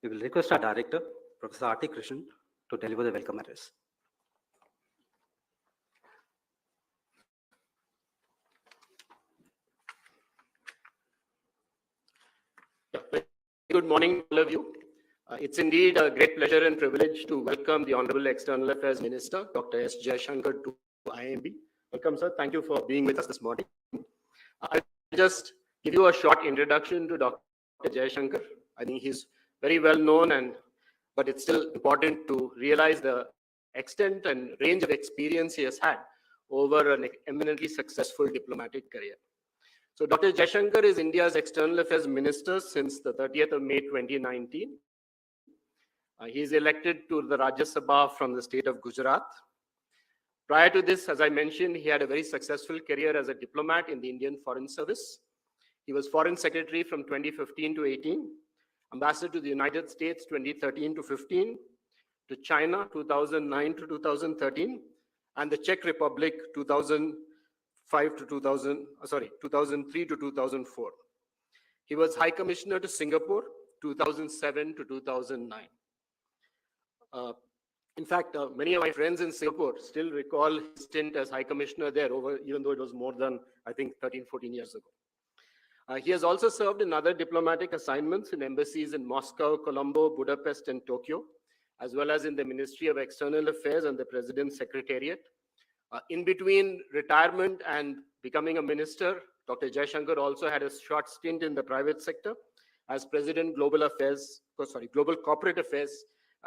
We will request our director, Professor R.T. Krishnan, to deliver the welcome address. Good morning, all of you. It's indeed a great pleasure and privilege to welcome the Honorable External Affairs Minister, Dr. S Jaishankar, to IMB. Welcome, sir. Thank you for being with us this morning. I'll just give you a short introduction to Dr. Jaishankar. I think he's very well known, but it's still important to realize the extent and range of experience he has had over an eminently successful diplomatic career. So Dr. Jaishankar is India's External Affairs Minister since the 30th of May 2019. He is elected to the Rajya Sabha from the state of Gujarat. Prior to this, as I mentioned, he had a very successful career as a diplomat in the Indian Foreign Service. He was Foreign Secretary from 2015 to 18, Ambassador to the United States 2013 to 15, to China 2009 to 2013, and the Czech Republic 2003 to 2004. He was High Commissioner to Singapore 2007 to 2009. In fact, many of my friends in Singapore still recall his stint as High Commissioner there, even though it was more than, I think, 13, 14 years ago. He has also served in other diplomatic assignments in embassies in Moscow, Colombo, Budapest, and Tokyo, as well as in the Ministry of External Affairs and the President's Secretariat. In between retirement and becoming a minister, Dr. Jaishankar also had a short stint in the private sector as President Global Corporate Affairs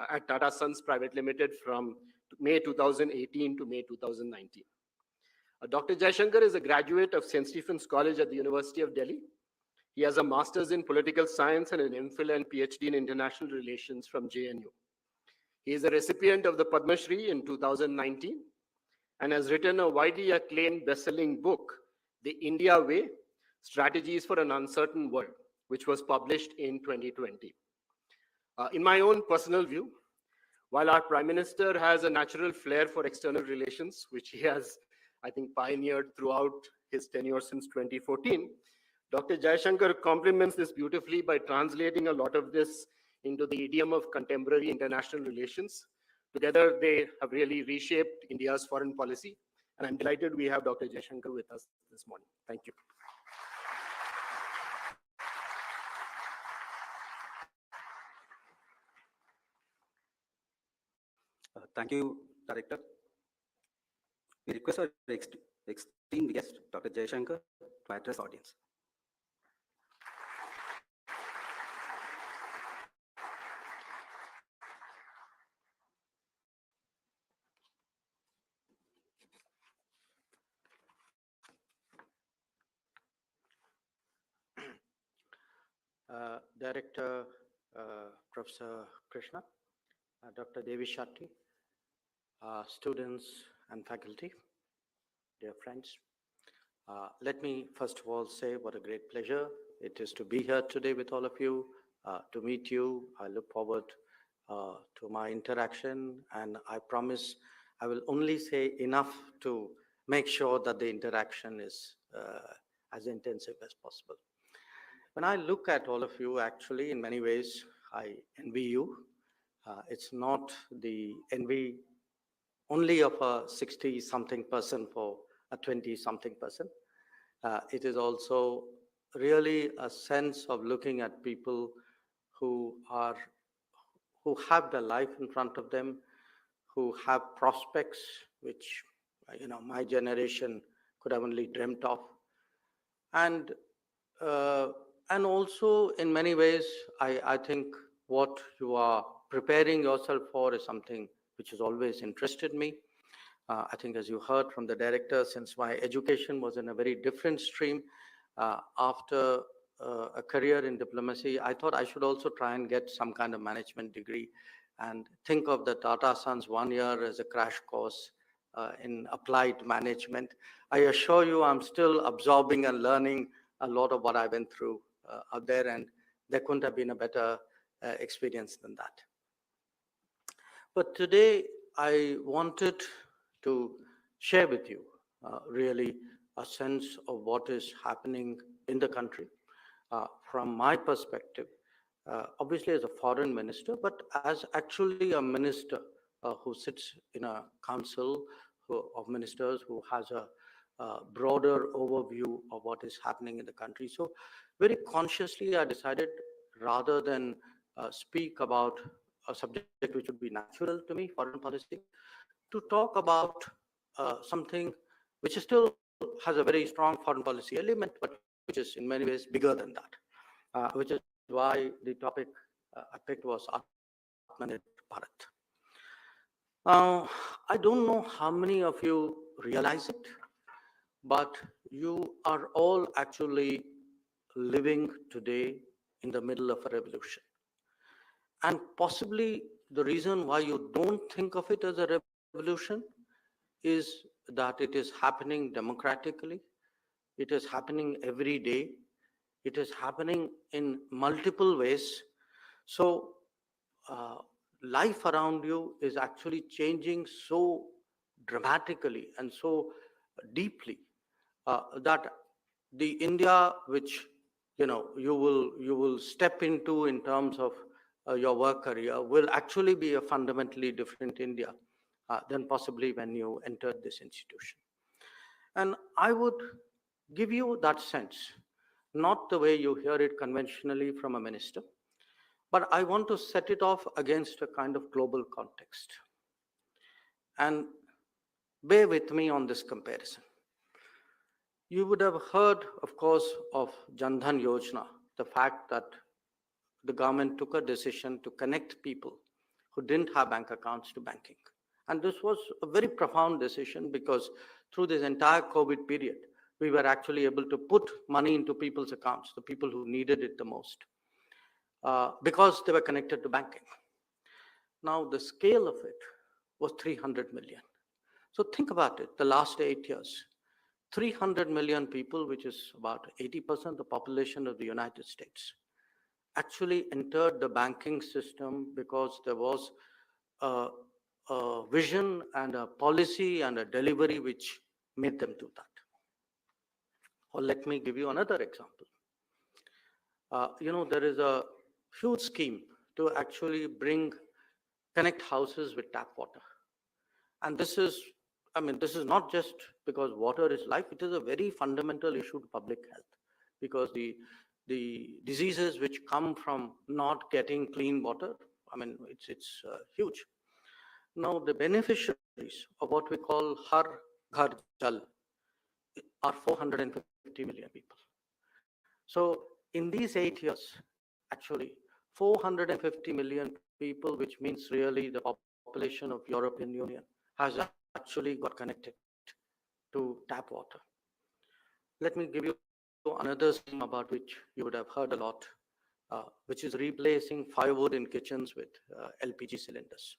at Tata Sons Private Limited from May 2018 to May 2019. Dr. Jaishankar is a graduate of St. Stephen's College at the University of Delhi. He has a master's in political science and an MPhil and PhD in international relations from JNU. He is a recipient of the Padma Shri in 2019 and has written a widely acclaimed best-selling book, The India Way, Strategies for an Uncertain World, which was published in 2020. In my own personal view, while our Prime Minister has a natural flair for external relations, which he has, I think, pioneered throughout his tenure since 2014, Dr. Jaishankar complements this beautifully by translating a lot of this into the idiom of contemporary international relations. Together, they have really reshaped India's foreign policy, and I'm delighted we have Dr. Jaishankar with us this morning. Thank you. Thank you, Director. We request our esteemed guest, Dr. Jaishankar, to address the audience. Director Professor Krishna, Dr. Devi Shetty, students and faculty, dear friends. Let me first of all say what a great pleasure it is to be here today with all of you, to meet you. I look forward to my interaction, and I promise I will only say enough to make sure that the interaction is as intensive as possible. When I look at all of you, actually, in many ways, I envy you. It's not the envy only of a 60-something person for a 20-something person. It is also really a sense of looking at people who have their life in front of them, who have prospects which, my generation could have only dreamt of. And also, in many ways, I think what you are preparing yourself for is something which has always interested me. I think, as you heard from the director, since my education was in a very different stream, after a career in diplomacy, I thought I should also try and get some kind of management degree and think of the Tata Sons 1 year as a crash course in applied management. I assure you, I'm still absorbing and learning a lot of what I went through out there, and there couldn't have been a better experience than that. But today, I wanted to share with you really a sense of what is happening in the country from my perspective obviously as a foreign minister, but as actually a minister who sits in a council of ministers who has a broader overview of what is happening in the country. So very consciously, I decided rather than speak about a subject which would be natural to me, foreign policy, to talk about something which is still has a very strong foreign policy element, but which is in many ways bigger than that, which is why the topic I picked was Atmanirbhar Bharat. I don't know how many of you realize it, but you are all actually living today in the middle of a revolution. And possibly the reason why you don't think of it as a revolution is that it is happening democratically, it is happening every day, it is happening in multiple ways. So uh, life around you is actually changing so dramatically and so deeply that the India which you will step into in terms of your work career will actually be a fundamentally different India than possibly when you entered this institution. And I would give you that sense, not the way you hear it conventionally from a minister, but I want to set it off against a kind of global context. And bear with me on this comparison. You would have heard, of course, of Jan Dhan Yojana, the fact that the government took a decision to connect people who didn't have bank accounts to banking. And this was a very profound decision because through this entire COVID period, we were actually able to put money into people's accounts, the people who needed it the most, because they were connected to banking. Now, the scale of it was 300 million. So think about it, the last 8 years, 300 million people, which is about 80% of the population of the United States, actually entered the banking system because there was a vision and a policy and a delivery which made them do that. Or let me give you another example. There is a huge scheme to actually connect houses with tap water. And this is not just because water is life, it is a very fundamental issue to public health, because the diseases which come from not getting clean water, it's huge. Now, the beneficiaries of what we call Har Ghar Jal are 450 million people. So in these 8 years, actually, 450 million people, which means really the population of European Union, has actually got connected to tap water. Let me give you another scheme about which you would have heard a lot, which is replacing firewood in kitchens with LPG cylinders.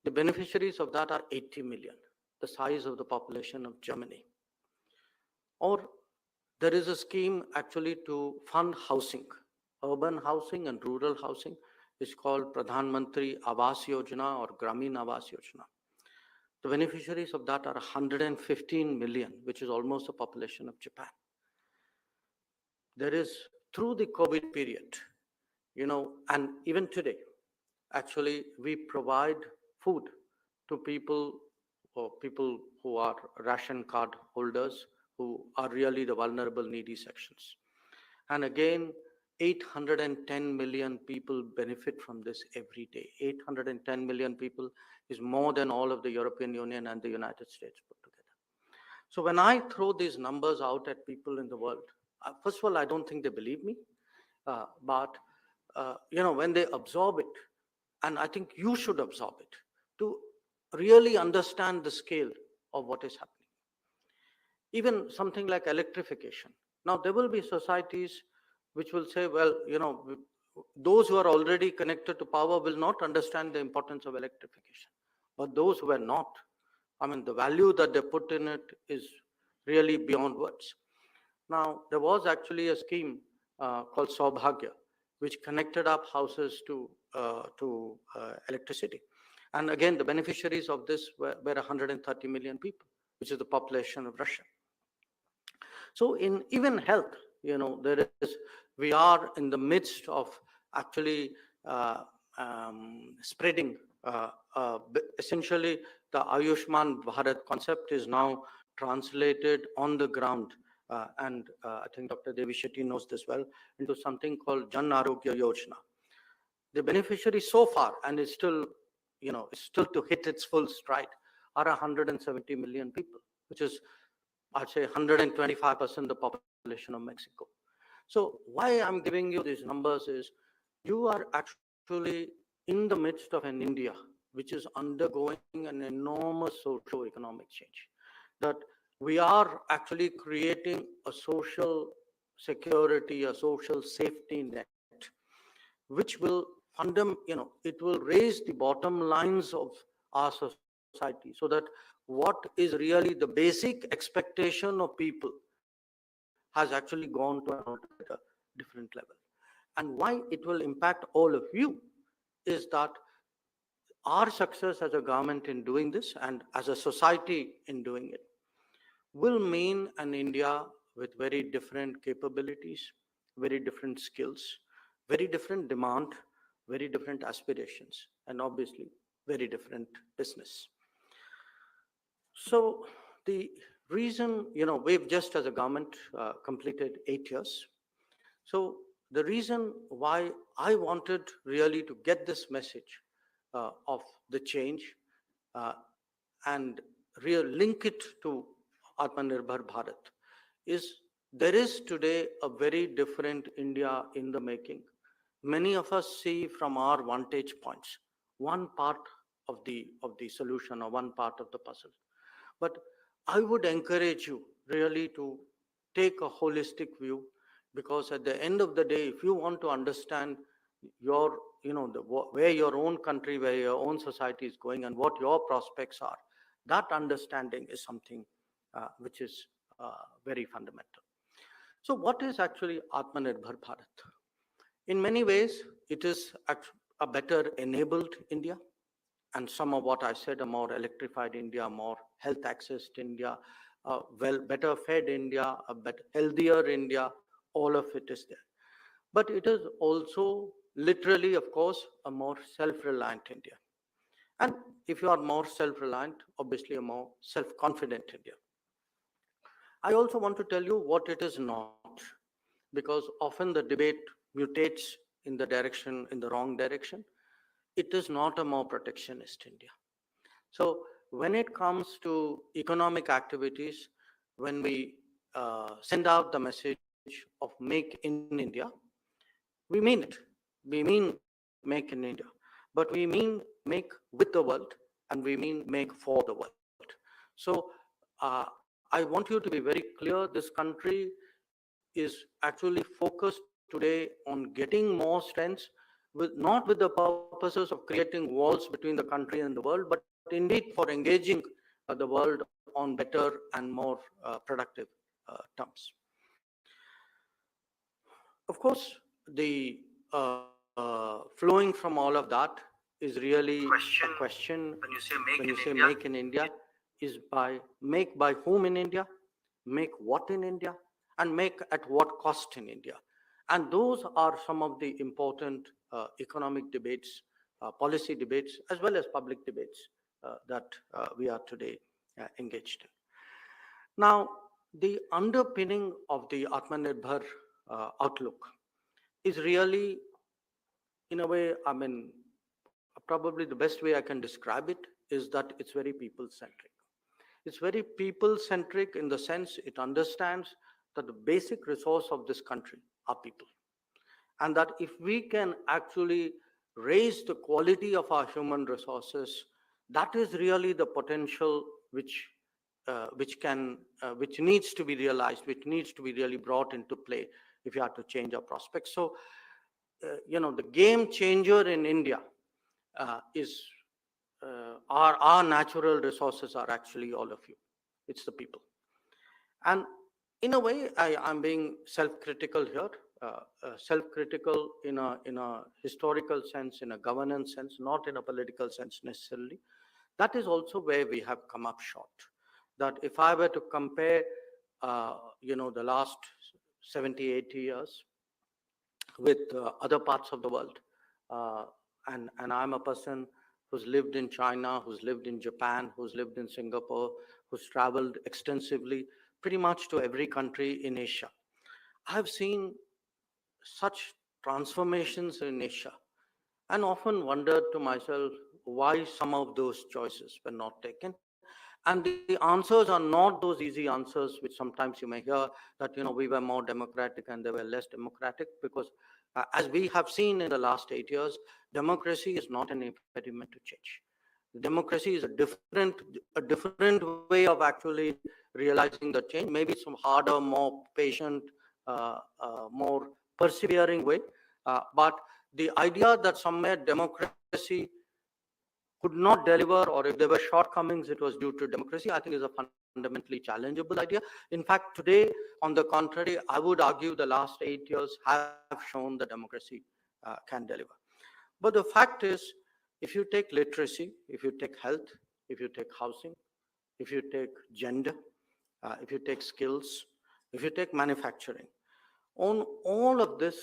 The beneficiaries of that are 80 million, the size of the population of Germany. Or there is a scheme actually to fund housing, urban housing and rural housing. It's called Pradhan Mantri Awas Yojana or Gramin Awas Yojana. The beneficiaries of that are 115 million, which is almost the population of Japan. There is, through the COVID period, and even today, actually, we provide food to people who are ration card holders, who are really the vulnerable, needy sections. And again, 810 million people benefit from this every day. 810 million people is more than all of the European Union and the United States put together. So when I throw these numbers out at people in the world, first of all, I don't think they believe me, but when they absorb it, and I think you should absorb it to really understand the scale of what is happening. Even something like electrification. Now, there will be societies which will say, well, those who are already connected to power will not understand the importance of electrification. But those who are not, the value that they put in it is really beyond words. Now, there was actually a scheme called Saubhagya, which connected up houses to electricity. And again, the beneficiaries of this were 130 million people, which is the population of Russia. So in even health, we are in the midst of actually spreading. Essentially, the Ayushman Bharat concept is now translated on the ground, and I think Dr. Devi Shetty knows this well, into something called Jan Arogya Yojana. The beneficiaries so far, and it's still, it's still to hit its full stride, are 170 million people, which is, I'd say, 125% the population of Mexico. So why I'm giving you these numbers is you are actually in the midst of an India which is undergoing an enormous socio-economic change. That we are actually creating a social security, a social safety net, which will it will raise the bottom lines of our society, so that what is really the basic expectation of people has actually gone to an altogether different level. And why it will impact all of you is that our success as a government in doing this and as a society in doing it will mean an India with very different capabilities, very different skills, very different demand, very different aspirations, and obviously very different business. So the reason, we've just as a government completed 8 years. So the reason why I wanted really to get this message of the change and link it to Atmanirbhar Bharat is there is today a very different India in the making. Many of us see from our vantage points one part of the solution or one part of the puzzle. But I would encourage you really to take a holistic view, because at the end of the day, if you want to understand your, where your own country, where your own society is going and what your prospects are, that understanding is something which is very fundamental. So what is actually Atmanirbhar Bharat? In many ways, it is a better enabled India. And some of what I said, a more electrified India, more health access to India, better fed India, a better, healthier India, all of it is there. But it is also literally, of course, a more self-reliant India. And if you are more self-reliant, obviously a more self-confident India. I also want to tell you what it is not, because often the debate mutates in the wrong direction. It is not a more protectionist India. So when it comes to economic activities, when we send out the message of make in India, we mean it. We mean make in India, but we mean make with the world, and we mean make for the world. So I want you to be very clear, this country is actually focused today on getting more strengths, not with the purposes of creating walls between the country and the world, but indeed for engaging the world on better and more productive terms. Of course, the flowing from all of that is really a question. When you say make in India, is by whom in India, make what in India, and make at what cost in India. And those are some of the important economic debates, policy debates, as well as public debates that we are today engaged in. Now, the underpinning of the Atmanirbhar Outlook is really, in a way, probably the best way I can describe it is that it's very people-centric. It's very people-centric in the sense it understands that the basic resource of this country are people. And that if we can actually raise the quality of our human resources, that is really the potential which needs to be realized, which needs to be really brought into play if you have to change our prospects. So, the game changer in India is our natural resources are actually all of you. It's the people. And in a way, I'm being self-critical here, self-critical in a historical sense, in a governance sense, not in a political sense necessarily. That is also where we have come up short. That if I were to compare, the last 70, 80 years, with other parts of the world. And I'm a person who's lived in China, who's lived in Japan, who's lived in Singapore, who's traveled extensively, pretty much to every country in Asia. I've seen such transformations in Asia and often wondered to myself why some of those choices were not taken. And the answers are not those easy answers, which sometimes you may hear that, we were more democratic and they were less democratic, because as we have seen in the last 8 years, democracy is not an impediment to change. Democracy is a different way of actually realizing the change, maybe some harder, more patient, more persevering way. But the idea that somewhere democracy could not deliver, or if there were shortcomings, it was due to democracy, I think is a fundamentally challengeable idea. In fact, today, on the contrary, I would argue the last 8 years have shown that democracy can deliver. But the fact is, if you take literacy, if you take health, if you take housing, if you take gender, if you take skills, if you take manufacturing, on all of this,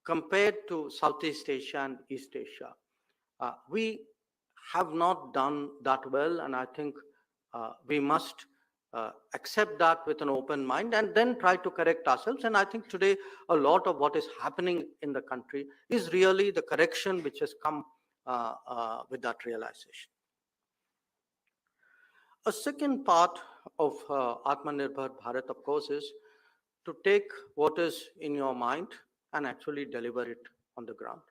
compared to Southeast Asia and East Asia, we have not done that well, and I think we must accept that with an open mind and then try to correct ourselves. And I think today a lot of what is happening in the country is really the correction which has come with that realization. A second part of Atmanirbhar Bharat, of course, is to take what is in your mind and actually deliver it on the ground.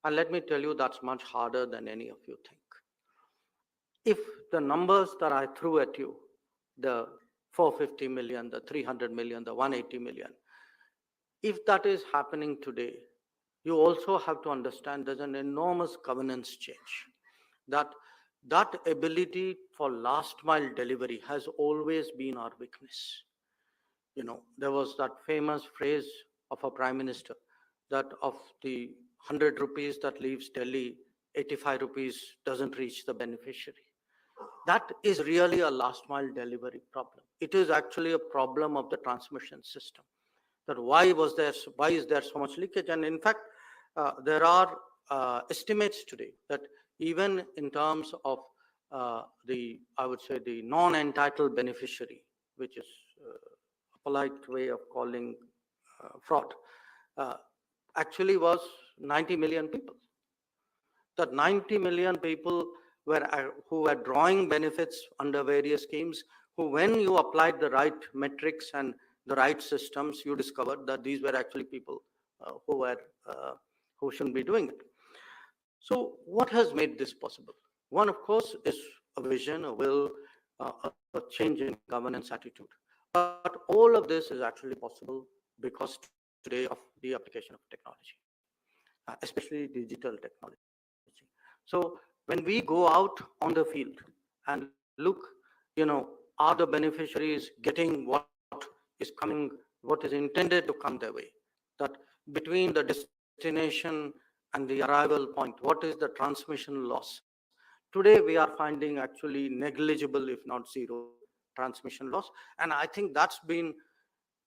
And let me tell you, that's much harder than any of you think. If the numbers that I threw at you, the 450 million, the 300 million, the 180 million, if that is happening today, you also have to understand there's an enormous governance change. That ability for last mile delivery has always been our weakness. There was that famous phrase of a prime minister that of the 100 rupees that leaves Delhi, 85 rupees doesn't reach the beneficiary. That is really a last mile delivery problem. It is actually a problem of the transmission system. That why is there so much leakage? And in fact, there are estimates today that even in terms of I would say the non-entitled beneficiary, which is a polite way of calling fraud, actually was 90 million people. That 90 million people who were drawing benefits under various schemes, who, when you applied the right metrics and the right systems, you discovered that these were actually people who shouldn't be doing it. So what has made this possible? One, of course, is a vision, a will, a change in governance attitude. But all of this is actually possible because today of the application of technology, especially digital technology. So when we go out on the field and look, are the beneficiaries getting what is coming, what is intended to come their way? That between the destination and the arrival point, what is the transmission loss? Today, we are finding actually negligible, if not zero, transmission loss. And I think that's been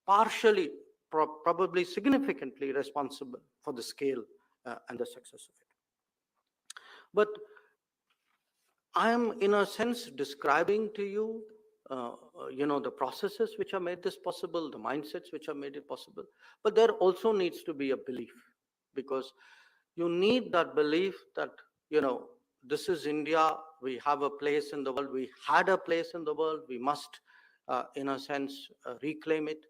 partially, probably significantly responsible for the scale and the success of it. But I am, in a sense, describing to you, the processes which have made this possible, the mindsets which have made it possible. But there also needs to be a belief, because you need that belief that, this is India, we have a place in the world, we had a place in the world, we must, in a sense, reclaim it.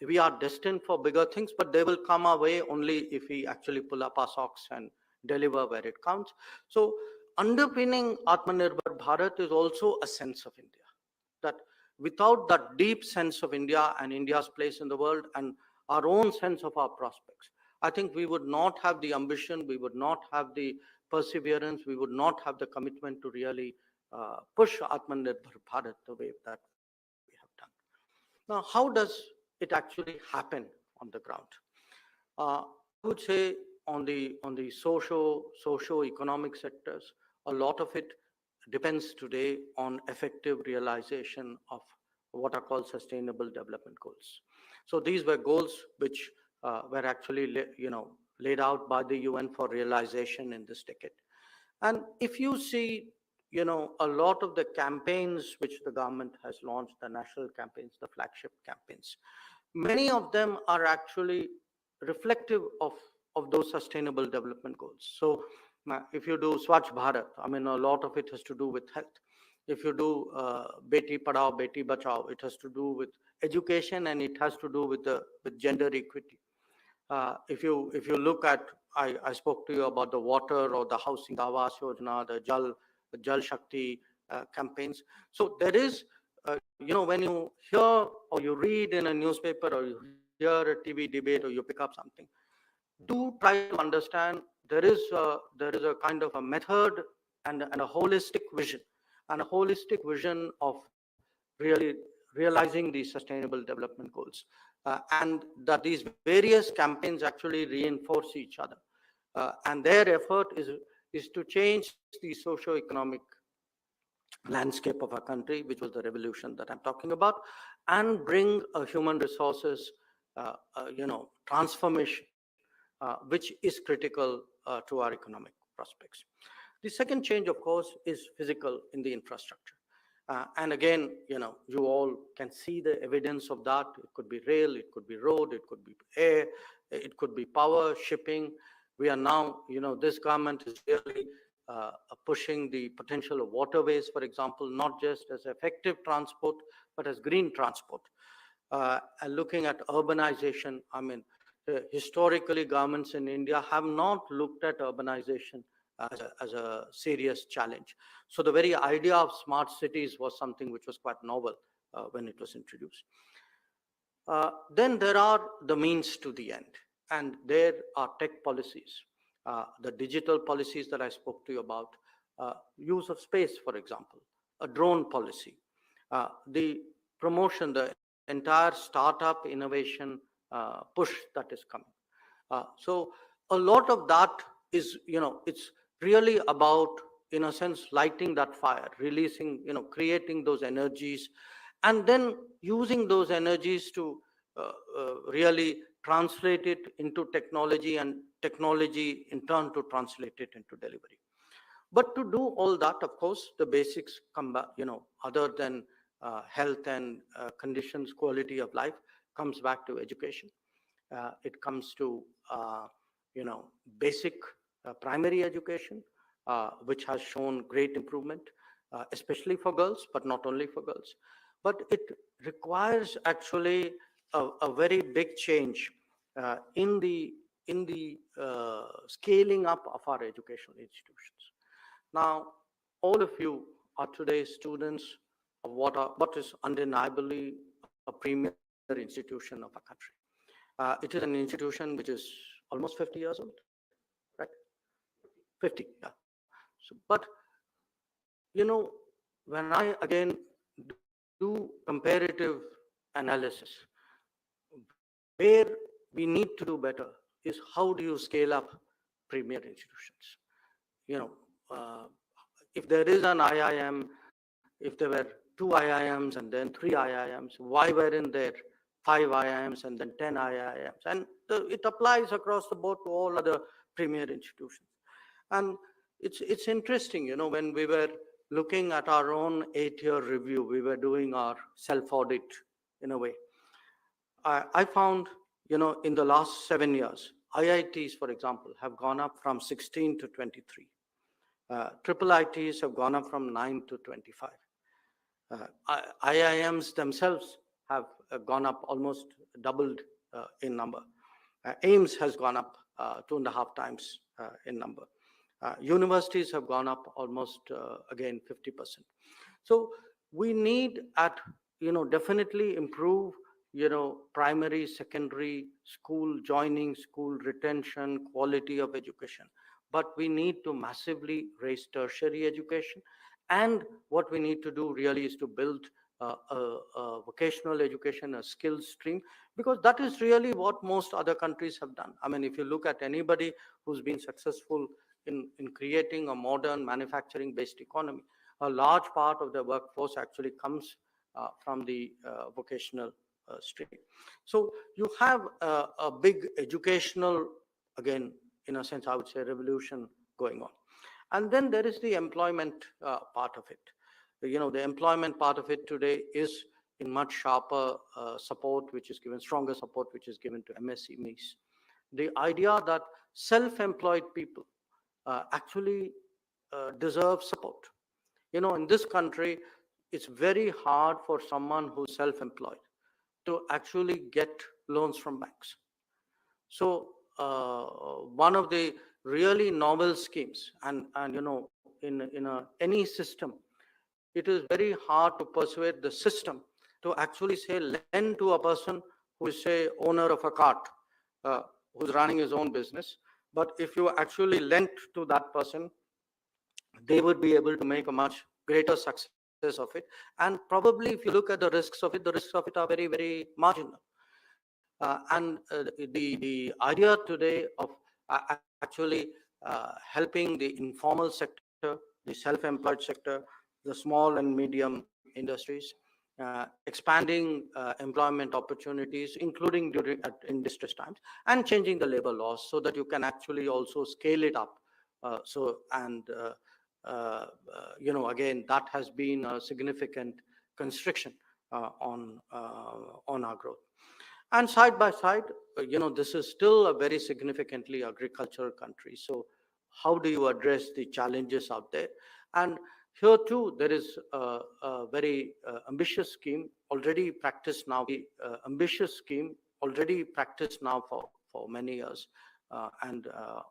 We are destined for bigger things, but they will come our way only if we actually pull up our socks and deliver where it counts. So underpinning Atmanirbhar Bharat is also a sense of India. That without that deep sense of India and India's place in the world and our own sense of our prospects, I think we would not have the ambition, we would not have the perseverance, we would not have the commitment to really push Atmanirbhar Bharat the way that we have done. Now, how does it actually happen on the ground? I would say on the socio-economic sectors, a lot of it depends today on effective realization of what are called sustainable development goals. So these were goals which were actually, laid out by the UN for realization in this decade. And if you see, a lot of the campaigns which the government has launched, the national campaigns, the flagship campaigns, many of them are actually reflective of those sustainable development goals. So if you do Swachh Bharat, I mean, a lot of it has to do with health. If you do Beti Padhao, Beti Bachao, it has to do with education, and it has to do with gender equity. If you look at, I spoke to you about the water or the housing, the Awas Yojana, the Jal Shakti campaigns. So there is, when you hear or you read in a newspaper or you hear a TV debate or you pick up something, do try to understand there is a kind of a method and a holistic vision, of really realizing these sustainable development goals, and that these various campaigns actually reinforce each other, and their effort is to change the socio-economic landscape of our country, which was the revolution that I'm talking about, and bring a human resources, transformation, which is critical to our economic prospects. The second change, of course, is physical in the infrastructure. And again, you all can see the evidence of that. It could be rail, it could be road, it could be air, it could be power, shipping. We are now, this government is really pushing the potential of waterways, for example, not just as effective transport, but as green transport. And looking at urbanization, I mean, historically, governments in India have not looked at urbanization as a serious challenge. So the very idea of smart cities was something which was quite novel when it was introduced. Then there are the means to the end, and there are tech policies, the digital policies that I spoke to you about, use of space, for example, a drone policy, the promotion, the entire startup innovation push that is coming. So a lot of that is, it's really about, in a sense, lighting that fire, releasing, creating those energies, and then using those energies to really translate it into technology, and technology in turn to translate it into delivery. But to do all that, of course, the basics come back, other than health and conditions, quality of life, comes back to education. It comes to, basic primary education, which has shown great improvement, especially for girls, but not only for girls. But it requires actually a very big change in the scaling up of our educational institutions. Now, all of you are today students of what is undeniably a premier institution of our country. It is an institution which is almost 50 years old, right? 50, yeah. So, but, when I again do comparative analysis, where we need to do better is how do you scale up premier institutions? If there is an IIM, if there were 2 IIMs and then 3 IIMs, why weren't there 5 IIMs and then 10 IIMs? And it applies across the board to all other premier institutions. And it's interesting, when we were looking at our own 8-year review, we were doing our self-audit in a way. I found, in the last 7 years, IITs, for example, have gone up from 16 to 23. Triple ITs have gone up from 9 to 25. IIMs themselves have gone up, almost doubled in number. AIMS has gone up 2.5 times in number. Universities have gone up almost, again, 50%. So we need definitely improve, primary, secondary, school joining, school retention, quality of education. But we need to massively raise tertiary education. And what we need to do really is to build a vocational education, a skills stream, because that is really what most other countries have done. I mean, if you look at anybody who's been successful in creating a modern manufacturing-based economy, a large part of the workforce actually comes from the vocational stream. So you have a big educational, again, in a sense, I would say, revolution going on. And then there is the employment part of it. The employment part of it today is in much sharper support, which is given, stronger support, which is given to MSMEs. The idea that self-employed people actually deserve support. In this country, it's very hard for someone who's self-employed to actually get loans from banks. So one of the really novel schemes, and in any system, it is very hard to persuade the system to actually say lend to a person who is, say, owner of a cart, who's running his own business. But if you actually lent to that person, they would be able to make a much greater success of it. And probably if you look at the risks of it are very, very marginal. And the idea today of actually helping the informal sector, the self-employed sector, the small and medium industries, expanding employment opportunities, including in distress times, and changing the labor laws so that you can actually also scale it up. Again, that has been a significant constriction on our growth. And side by side, this is still a very significantly agricultural country. So how do you address the challenges out there? And here too, there is a very ambitious scheme already practiced now. For many years. And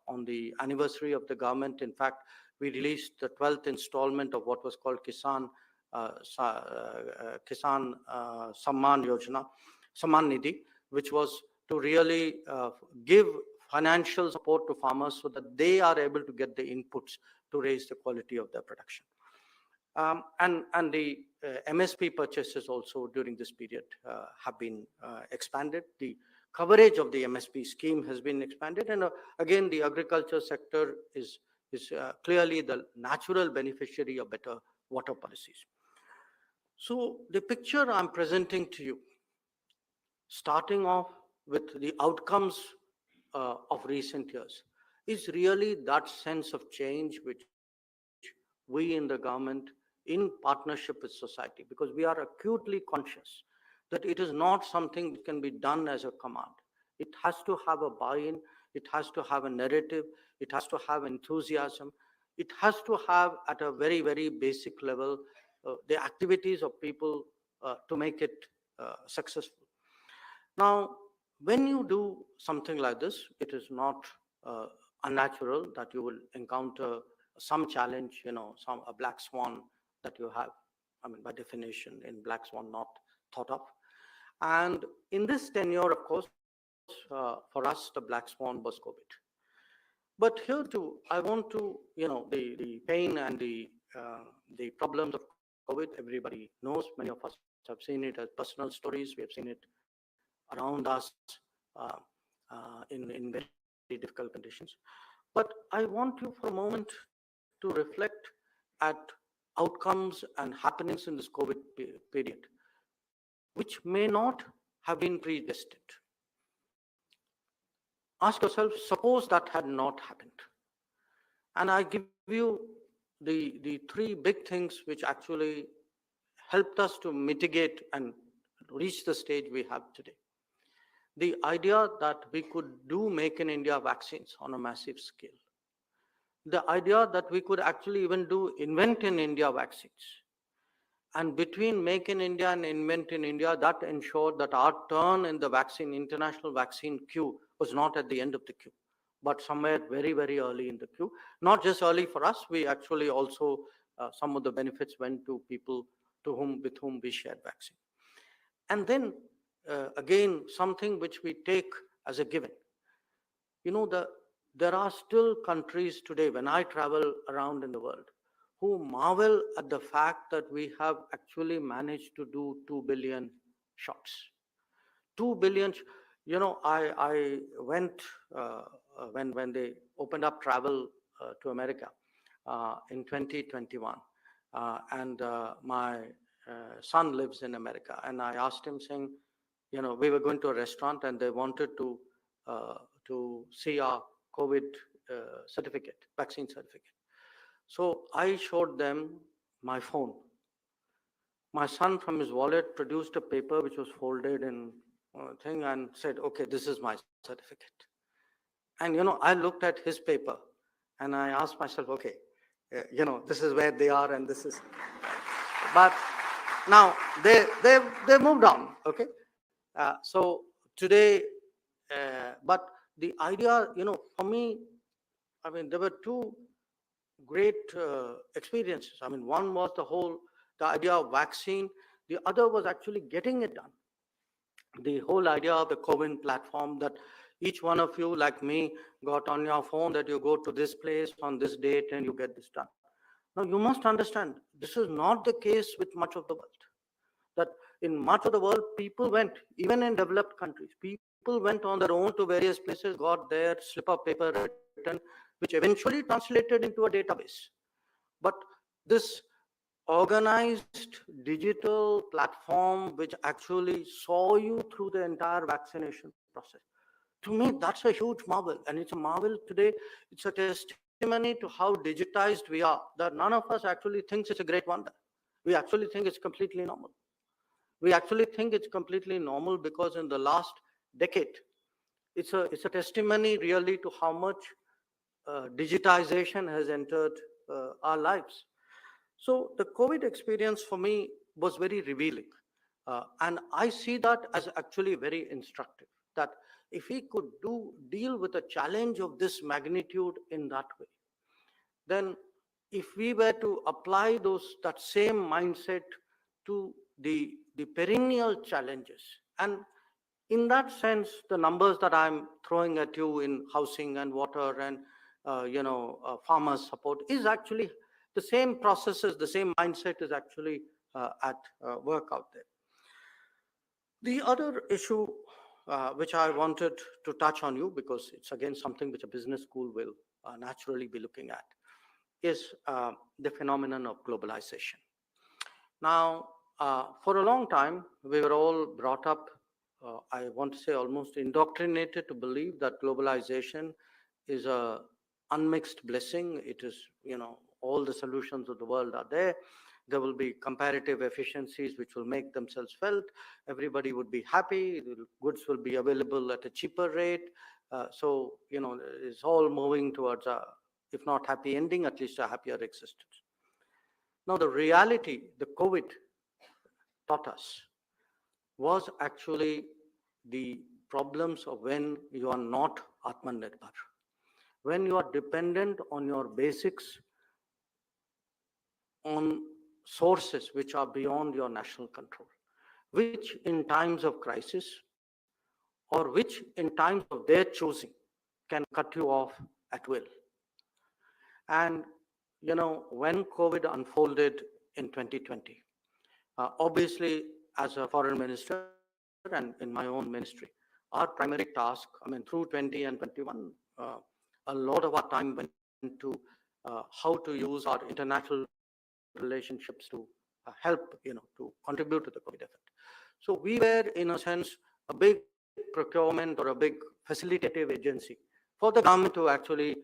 on the anniversary of the government, in fact, we released the 12th installment of what was called Kisan Samman Yojana, Samman Nidhi, which was to really give financial support to farmers so that they are able to get the inputs to raise the quality of their production. And the MSP purchases also during this period have been expanded. The coverage of the MSP scheme has been expanded. And again, the agriculture sector is clearly the natural beneficiary of better water policies. So the picture I'm presenting to you, starting off with the outcomes of recent years, is really that sense of change which we in the government, in partnership with society, because we are acutely conscious that it is not something that can be done as a command. It has to have a buy-in, it has to have a narrative, it has to have enthusiasm, it has to have at a very, very basic level the activities of people to make it successful. Now, when you do something like this, it is not unnatural that you will encounter some challenge, a black swan that you have, by definition, in black swan not thought of. And in this tenure, of course, for us, the black swan was COVID. But here too, I want to, the pain and the problems of COVID, everybody knows. Many of us have seen it as personal stories. We have seen it around us in very difficult conditions. But I want you for a moment to reflect at outcomes and happenings in this COVID period, which may not have been predestined. Ask yourself, suppose that had not happened. And I give you the three big things which actually helped us to mitigate and reach the stage we have today. The idea that we could do Make in India vaccines on a massive scale. The idea that we could actually even do Invent in India vaccines. And between Make in India and Invent in India, that ensured that our turn in the international vaccine queue was not at the end of the queue, but somewhere very, very early in the queue. Not just early for us, we actually also, some of the benefits went to people with whom we shared vaccine. And then, again, something which we take as a given. There are still countries today, when I travel around in the world, who marvel at the fact that we have actually managed to do 2 billion shots. 2 billion, I went when they opened up travel to America in 2021. And my son lives in America. And I asked him saying, we were going to a restaurant and they wanted to see our COVID certificate, vaccine certificate. So I showed them my phone. My son from his wallet produced a paper which was folded in thing and said, okay, this is my certificate. And, I looked at his paper and I asked myself, okay, this is where they are and this is, but now they moved on, okay? So today, but the idea, for me, I mean, there were two great experiences. I mean, one was the idea of vaccine. The other was actually getting it done. The whole idea of the COVID platform, that each one of you, like me, got on your phone that you go to this place on this date and you get this done. Now, you must understand, this is not the case with much of the world. That in much of the world, people went, even in developed countries, people went on their own to various places, got their slip of paper written, which eventually translated into a database. But this organized digital platform, which actually saw you through the entire vaccination process, to me, that's a huge marvel. And it's a marvel today. It's a testimony to how digitized we are, that none of us actually thinks it's a great wonder. We actually think it's completely normal. We actually think it's completely normal because in the last decade, it's a testimony really to how much digitization has entered our lives. So the COVID experience for me was very revealing. And I see that as actually very instructive, that if we could deal with a challenge of this magnitude in that way, then if we were to apply that same mindset to the perennial challenges, and in that sense, the numbers that I'm throwing at you in housing and water and farmer support is actually the same processes, the same mindset is actually at work out there. The other issue which I wanted to touch on you, because it's again something which a business school will naturally be looking at, is the phenomenon of globalization. Now, for a long time, we were all brought up, I want to say almost indoctrinated to believe that globalization is a unmixed blessing. It is, all the solutions of the world are there. There will be comparative efficiencies which will make themselves felt. Everybody would be happy. The goods will be available at a cheaper rate. So, it's all moving towards a, if not happy ending, at least a happier existence. Now, the reality, the COVID taught us, was actually the problems of when you are not Atmanirbhar, when you are dependent on your basics on sources which are beyond your national control, which in times of crisis or which in times of their choosing can cut you off at will. And, when COVID unfolded in 2020, obviously, as a foreign minister and in my own ministry, our primary task, through 20 and 21, a lot of our time went into how to use our international relationships to help, to contribute to the COVID effort. So we were, in a sense, a big procurement or a big facilitative agency for the government to actually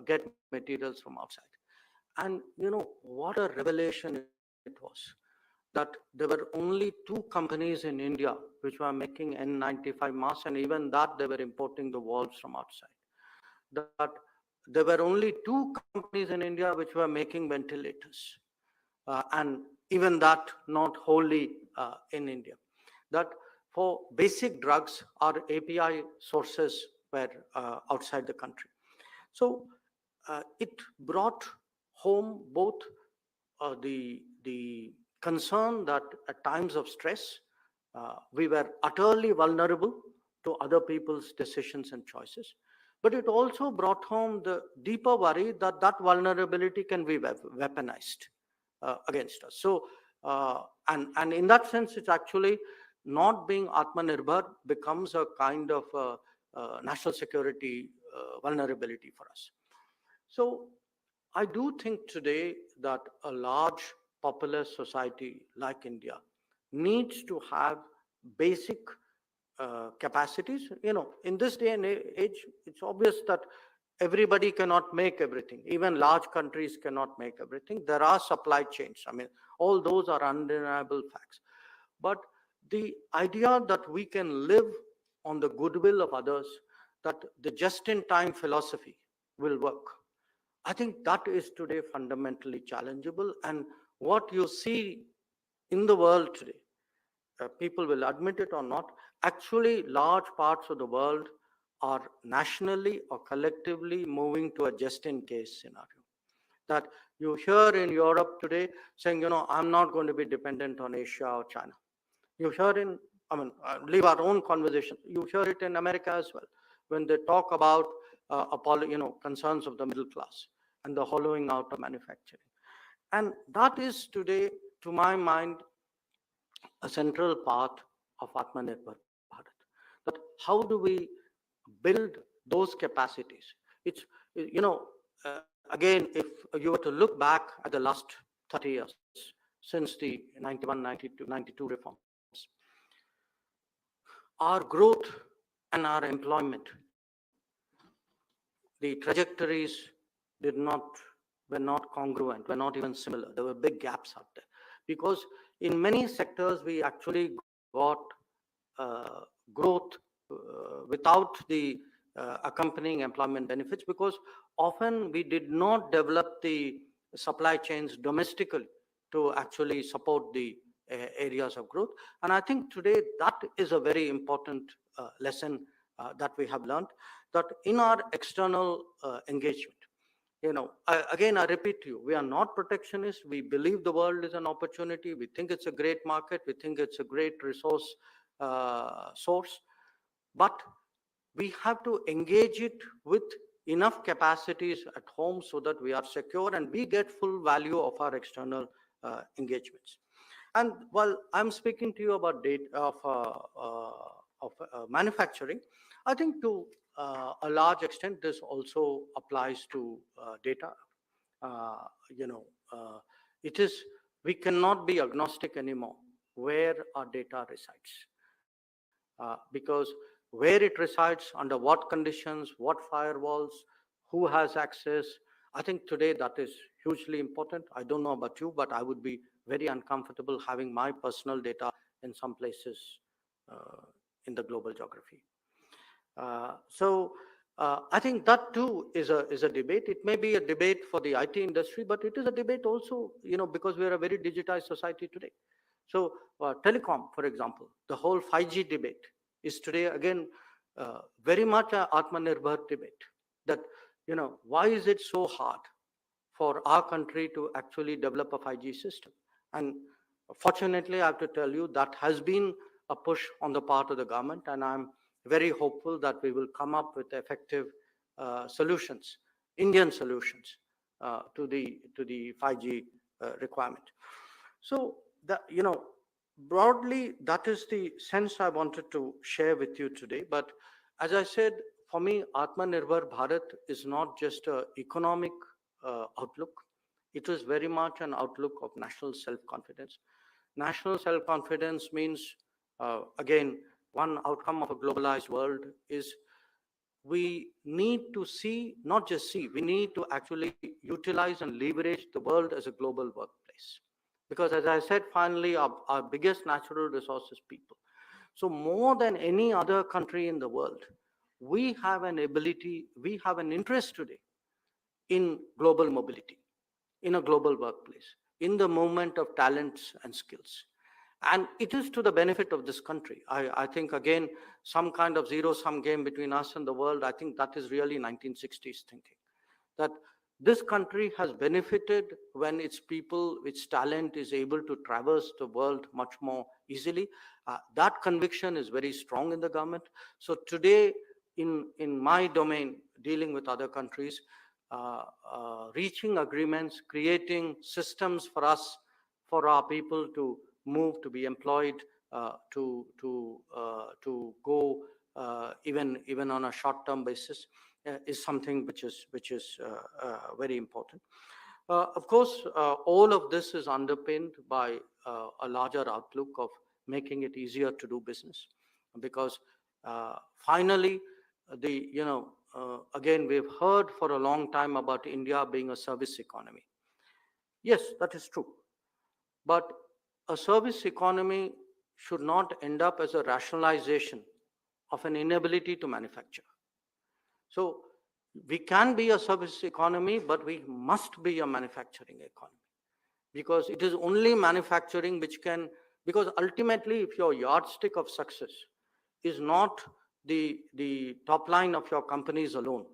get materials from outside. And, what a revelation it was, that there were only 2 companies in India which were making N95 masks, and even that they were importing the valves from outside. That there were only 2 companies in India which were making ventilators, and even that not wholly in India. That for basic drugs, our API sources were outside the country. So it brought home both the concern that at times of stress, we were utterly vulnerable to other people's decisions and choices. But it also brought home the deeper worry that that vulnerability can be weaponized against us. So, and in that sense, it's actually not being Atmanirbhar becomes a kind of national security vulnerability for us. So I do think today that a large populous society like India needs to have basic capacities. In this day and age, it's obvious that everybody cannot make everything. Even large countries cannot make everything. There are supply chains. I mean, all those are undeniable facts. But the idea that we can live on the goodwill of others, that the just-in-time philosophy will work, I think that is today fundamentally challengeable. And what you see in the world today, people will admit it or not, actually large parts of the world are nationally or collectively moving to a just-in-case scenario. That you hear in Europe today saying, I'm not going to be dependent on Asia or China. You hear leave our own conversation. You hear it in America as well, when they talk about concerns of the middle class and the hollowing out of manufacturing. And that is today, to my mind, a central part of Atmanirbhar Bharat. That how do we build those capacities? It's, again, if you were to look back at the last 30 years, since the 91, 92 reforms, our growth and our employment, the trajectories were not congruent, were not even similar. There were big gaps out there. Because in many sectors, we actually got growth without the accompanying employment benefits, because often we did not develop the supply chains domestically to actually support the areas of growth. And I think today that is a very important lesson that we have learned, that in our external engagement, again, I repeat to you, we are not protectionists. We believe the world is an opportunity. We think it's a great market. We think it's a great resource source. But we have to engage it with enough capacities at home so that we are secure and we get full value of our external engagements. And while I'm speaking to you about data of manufacturing, I think to a large extent, this also applies to data. We cannot be agnostic anymore where our data resides, because where it resides, under what conditions, what firewalls, who has access, I think today that is hugely important. I don't know about you, but I would be very uncomfortable having my personal data in some places in the global geography. I think that too is a debate. It may be a debate for the IT industry, but it is a debate also, because we are a very digitized society today. So telecom, for example, the whole 5G debate is today, again, very much an Atmanirbhar debate. That, why is it so hard for our country to actually develop a 5G system? And fortunately, I have to tell you, that has been a push on the part of the government, and I'm very hopeful that we will come up with effective solutions, Indian solutions to the 5G requirement. So broadly, that is the sense I wanted to share with you today. But as I said, for me, Atmanirbhar Bharat is not just an economic outlook. It is very much an outlook of national self-confidence. National self-confidence means, again, one outcome of a globalized world is we need to see, not just see, we need to actually utilize and leverage the world as a global workplace. Because as I said, finally, our biggest natural resource is people. So more than any other country in the world, we have an ability, we have an interest today in global mobility, in a global workplace, in the movement of talents and skills. And it is to the benefit of this country. I think, again, some kind of zero-sum game between us and the world, I think that is really 1960s thinking. That this country has benefited when its people, its talent is able to traverse the world much more easily. That conviction is very strong in the government. So today, in my domain, dealing with other countries, reaching agreements, creating systems for us, for our people to move, to be employed, to go even on a short-term basis, is something which is very important. Of course, all of this is underpinned by a larger outlook of making it easier to do business. because finally, again, we've heard for a long time about India being a service economy. Yes, that is true. But a service economy should not end up as a rationalization of an inability to manufacture. So we can be a service economy, but we must be a manufacturing economy, because it is only manufacturing which can, because ultimately if your yardstick of success is not the top line of your companies alone,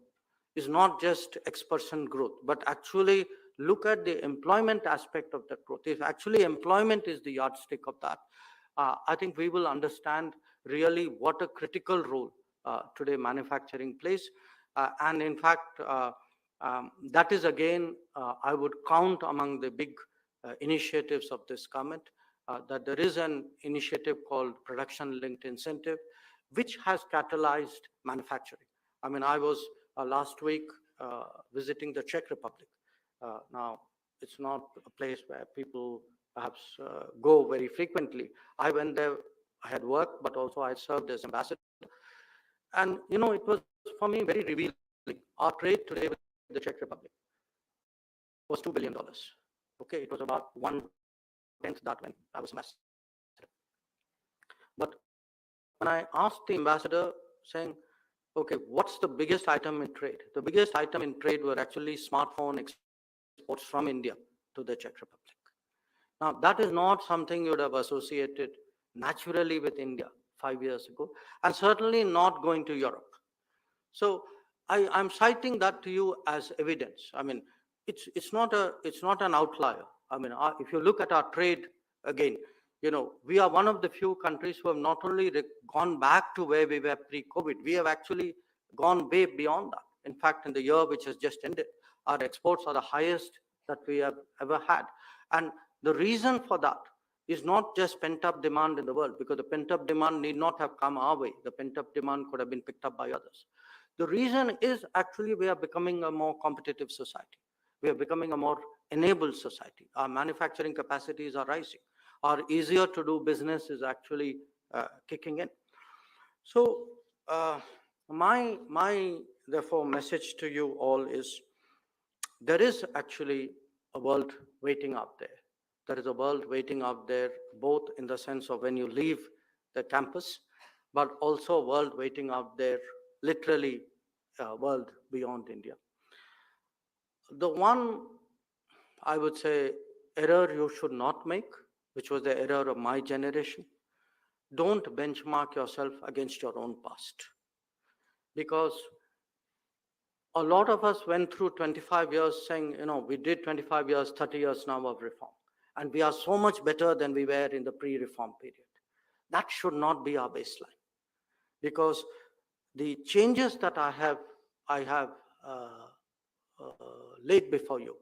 is not just X% growth, but actually look at the employment aspect of that growth. If actually employment is the yardstick of that, I think we will understand really what a critical role today manufacturing plays. And in fact, that is again, I would count among the big initiatives of this government, that there is an initiative called production linked incentive, which has catalyzed manufacturing. I mean, I was last week visiting the Czech Republic. Now, it's not a place where people perhaps go very frequently. I went there, I had work, but also I served as ambassador. And, it was for me very revealing. Our trade today with the Czech Republic was $2 billion. Okay, it was about 1/10 that when I was ambassador. But when I asked the ambassador, saying, okay, what's the biggest item in trade? The biggest item in trade were actually smartphone exports from India to the Czech Republic. Now, that is not something you would have associated naturally with India 5 years ago, and certainly not going to Europe. So I'm citing that to you as evidence. I mean, it's not an outlier. I mean, if you look at our trade again, we are one of the few countries who have not only gone back to where we were pre-COVID, we have actually gone way beyond that. In fact, in the year which has just ended, our exports are the highest that we have ever had. And the reason for that is not just pent-up demand in the world, because the pent-up demand need not have come our way. The pent-up demand could have been picked up by others. The reason is actually we are becoming a more competitive society. We are becoming a more enabled society. Our manufacturing capacities are rising. Our easier to do business is actually kicking in. So my therefore message to you all is, there is actually a world waiting out there. There is a world waiting out there, both in the sense of when you leave the campus, but also a world waiting out there, literally a world beyond India. The one, I would say, error you should not make, which was the error of my generation, don't benchmark yourself against your own past. Because a lot of us went through 25 years saying, we did 25 years, 30 years now of reform, and we are so much better than we were in the pre-reform period. That should not be our baseline, because the changes that I have laid before you,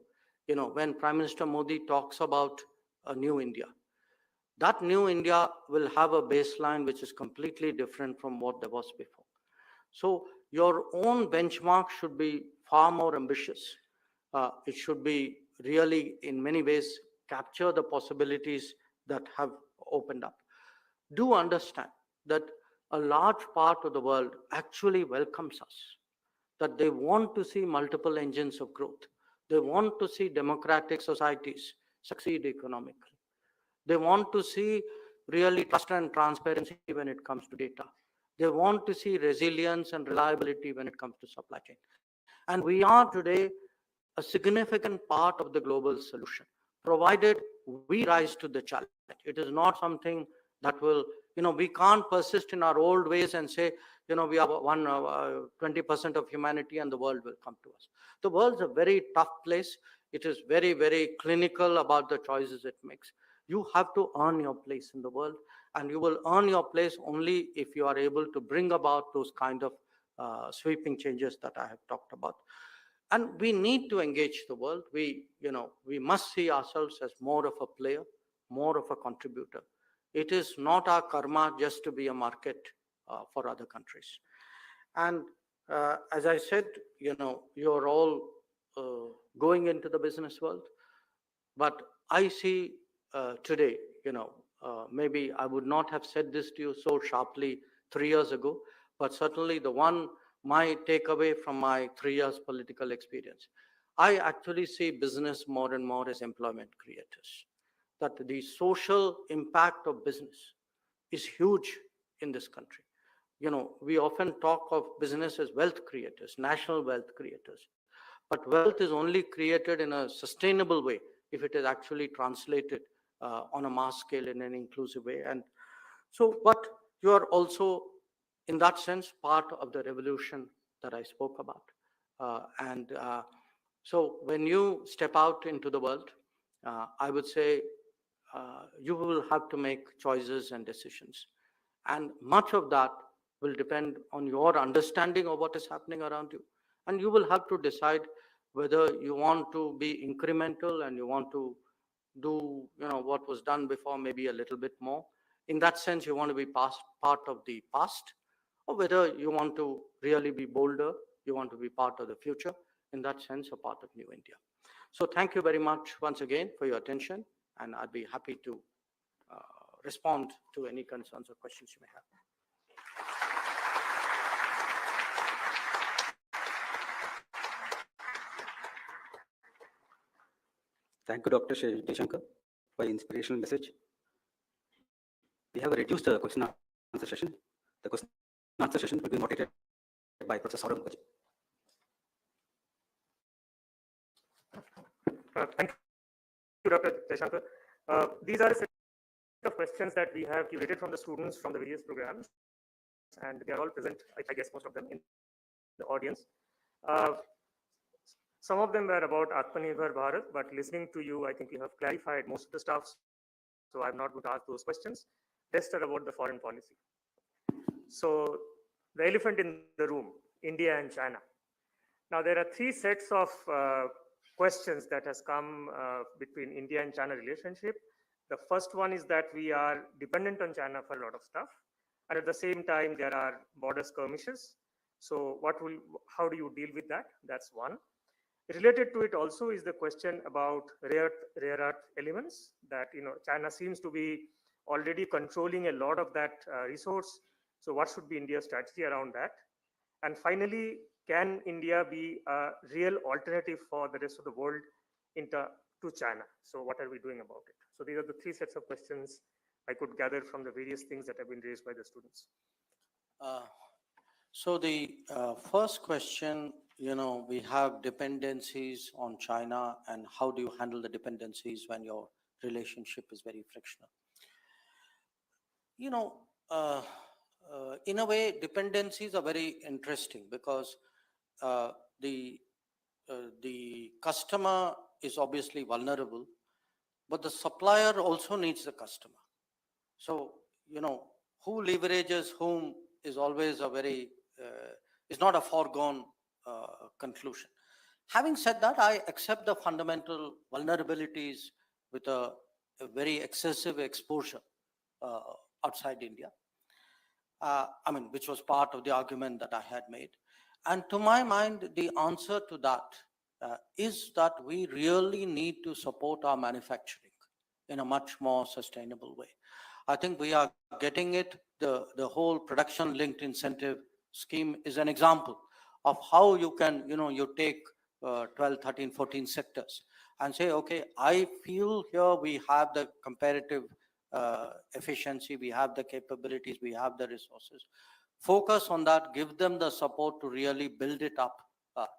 when Prime Minister Modi talks about a new India, that new India will have a baseline which is completely different from what there was before. So your own benchmark should be far more ambitious. It should be really, in many ways, capture the possibilities that have opened up. Do understand that a large part of the world actually welcomes us, that they want to see multiple engines of growth. They want to see democratic societies succeed economically. They want to see really trust and transparency when it comes to data. They want to see resilience and reliability when it comes to supply chain. And we are today a significant part of the global solution, provided we rise to the challenge. It is not something that will, we can't persist in our old ways and say, we are 20% of humanity and the world will come to us. The world's a very tough place. It is very, very clinical about the choices it makes. You have to earn your place in the world, and you will earn your place only if you are able to bring about those kind of sweeping changes that I have talked about. And we need to engage the world. We must see ourselves as more of a player, more of a contributor. It is not our karma just to be a market for other countries. And as I said, you're all going into the business world, but I see today, maybe I would not have said this to you so sharply 3 years ago, but certainly my takeaway from my 3 years political experience, I actually see business more and more as employment creators. That the social impact of business is huge in this country. We often talk of business as wealth creators, national wealth creators, but wealth is only created in a sustainable way if it is actually translated on a mass scale in an inclusive way. And so, but you are also, in that sense, part of the revolution that I spoke about. So when you step out into the world, I would say you will have to make choices and decisions. And much of that will depend on your understanding of what is happening around you. And you will have to decide whether you want to be incremental and you want to do what was done before, maybe a little bit more. In that sense, you want to be part of the past, or whether you want to really be bolder, you want to be part of the future. In that sense, a part of New India. So thank you very much once again for your attention, and I'd be happy to respond to any concerns or questions you may have. Thank you, Dr. Jaishankar, for your inspirational message. We have reduced the question and answer session. The question and answer session will be moderated by Professor Saurabh Mukherjee. Thank you, Dr. Jaishankar. These are a set of questions that we have curated from the students from the various programs, and they are all present, I guess most of them, in the audience. Some of them were about Atmanirbhar Bharat, but listening to you, I think you have clarified most of the stuff, so I'm not going to ask those questions. Rest are about the foreign policy. So the elephant in the room, India and China. Now there are three sets of questions that has come between India and China relationship. The first one is that we are dependent on China for a lot of stuff, and at the same time there are border skirmishes. So how do you deal with that? That's one. Related to it also is the question about rare earth elements that China seems to be already controlling a lot of that resource. So what should be India's strategy around that? And finally, can India be a real alternative for the rest of the world to China? So what are we doing about it? So these are the three sets of questions I could gather from the various things that have been raised by the students. So the first question, we have dependencies on China, and how do you handle the dependencies when your relationship is very frictional? In a way, dependencies are very interesting because the customer is obviously vulnerable, but the supplier also needs the customer. So, who leverages whom is always is not a foregone conclusion. Having said that, I accept the fundamental vulnerabilities with a very excessive exposure outside India. Which was part of the argument that I had made. And to my mind, the answer to that is that we really need to support our manufacturing in a much more sustainable way. I think we are getting it. The whole production linked incentive scheme is an example of how you can, you take 12, 13, 14 sectors and say, okay, I feel here we have the comparative efficiency, we have the capabilities, we have the resources. Focus on that, give them the support to really build it up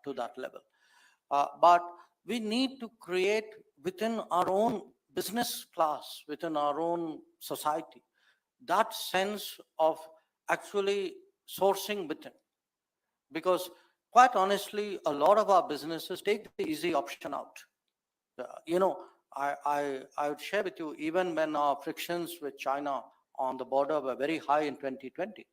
to that level. But we need to create within our own business class, within our own society, that sense of actually sourcing within. Because quite honestly, a lot of our businesses take the easy option out. I would share with you, even when our frictions with China on the border were very high in 2020,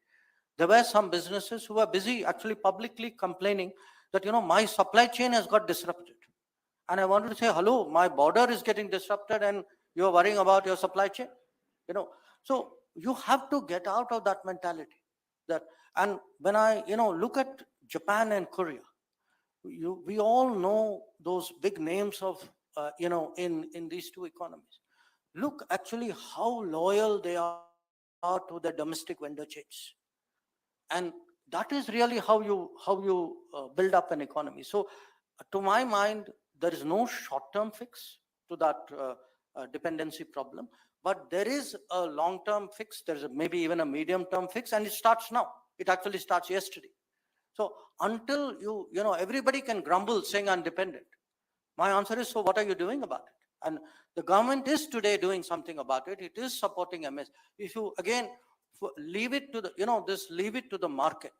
there were some businesses who were busy actually publicly complaining that, my supply chain has got disrupted. And I wanted to say, hello, my border is getting disrupted and you're worrying about your supply chain. So you have to get out of that mentality. And when I, look at Japan and Korea, we all know those big names of, in these two economies. Look actually how loyal they are to their domestic vendor chains. And that is really how you build up an economy. So to my mind, there is no short-term fix to that dependency problem, but there is a long-term fix. There's maybe even a medium-term fix, and it starts now. It actually starts yesterday. So until everybody can grumble saying I'm dependent. My answer is, so what are you doing about it? And the government is today doing something about it. It is supporting MS. If you again leave it to the, leave it to the market.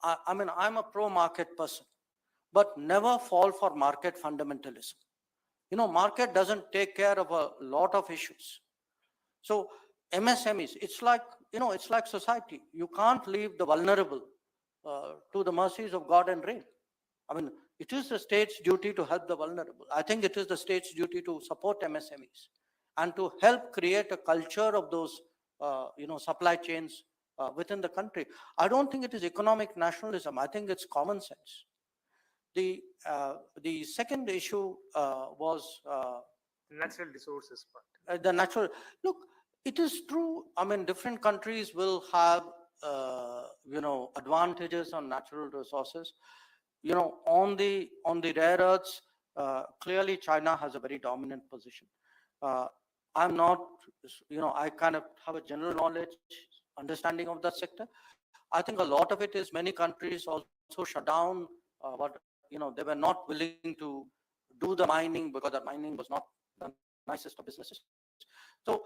I mean, I'm a pro-market person, but never fall for market fundamentalism. Market doesn't take care of a lot of issues. So MSMEs, it's like society. You can't leave the vulnerable to the mercies of God and rain. I mean, it is the state's duty to help the vulnerable. I think it is the state's duty to support MSMEs and to help create a culture of those, supply chains within the country. I don't think it is economic nationalism. I think it's common sense. The second issue was Natural resources part. the natural. Look, it is true. I mean, different countries will have advantages on natural resources. On the rare earths, clearly China has a very dominant position. I'm not, I kind of have a general knowledge, understanding of that sector. I think a lot of it is many countries also shut down they were not willing to do the mining because the mining was not the nicest of businesses. So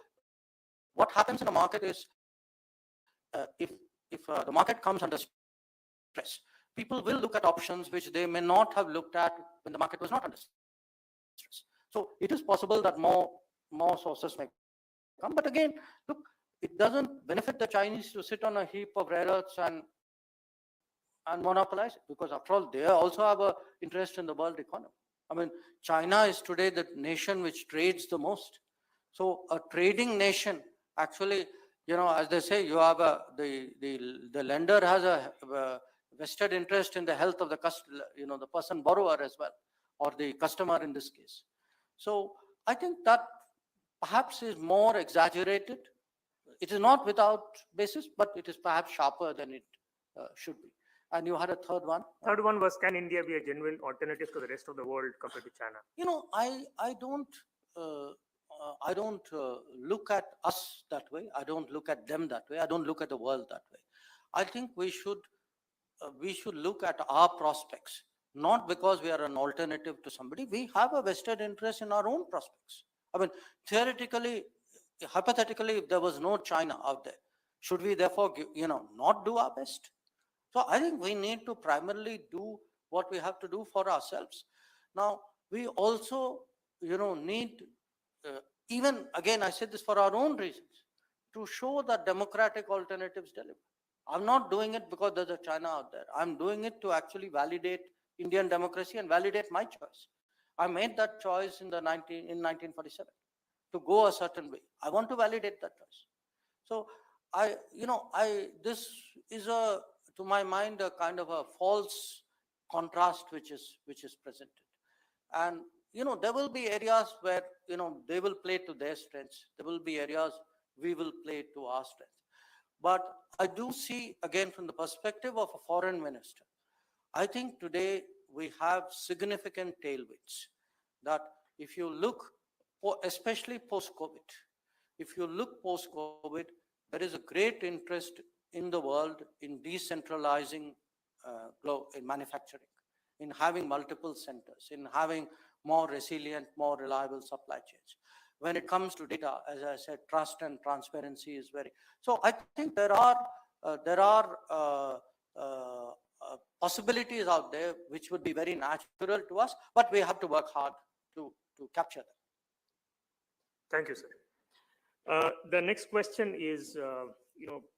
what happens in a market is if the market comes under stress, people will look at options which they may not have looked at when the market was not under stress. So it is possible that more sources may come. But again, look, it doesn't benefit the Chinese to sit on a heap of rare earths and monopolize it, because after all, they also have an interest in the world economy. I mean, China is today the nation which trades the most. So a trading nation, actually, as they say, you have the lender has a vested interest in the health of the customer, the person borrower as well, or the customer in this case. So I think that perhaps is more exaggerated. It is not without basis, but it is perhaps sharper than it should be. And you had a third one. Third one was, can India be a genuine alternative to the rest of the world compared to China? I don't look at us that way. I don't look at them that way. I don't look at the world that way. I think we should look at our prospects, not because we are an alternative to somebody. We have a vested interest in our own prospects. I mean, theoretically, hypothetically, if there was no China out there, should we therefore, not do our best? So I think we need to primarily do what we have to do for ourselves. Now, we also, need, even again, I said this for our own reasons, to show that democratic alternatives deliver. I'm not doing it because there's a China out there. I'm doing it to actually validate Indian democracy and validate my choice. I made that choice in 1947 to go a certain way. I want to validate that choice. So this is to my mind, a kind of a false contrast which is presented. And there will be areas where they will play to their strengths. There will be areas we will play to our strengths. But I do see, again, from the perspective of a foreign minister, I think today we have significant tailwinds. That if you look, especially post-COVID, if you look post-COVID, there is a great interest in the world in decentralizing in manufacturing, in having multiple centers, in having more resilient, more reliable supply chains. When it comes to data, as I said, trust and transparency is very. So I think there are possibilities out there which would be very natural to us, but we have to work hard to capture them. Thank you, sir. The next question is,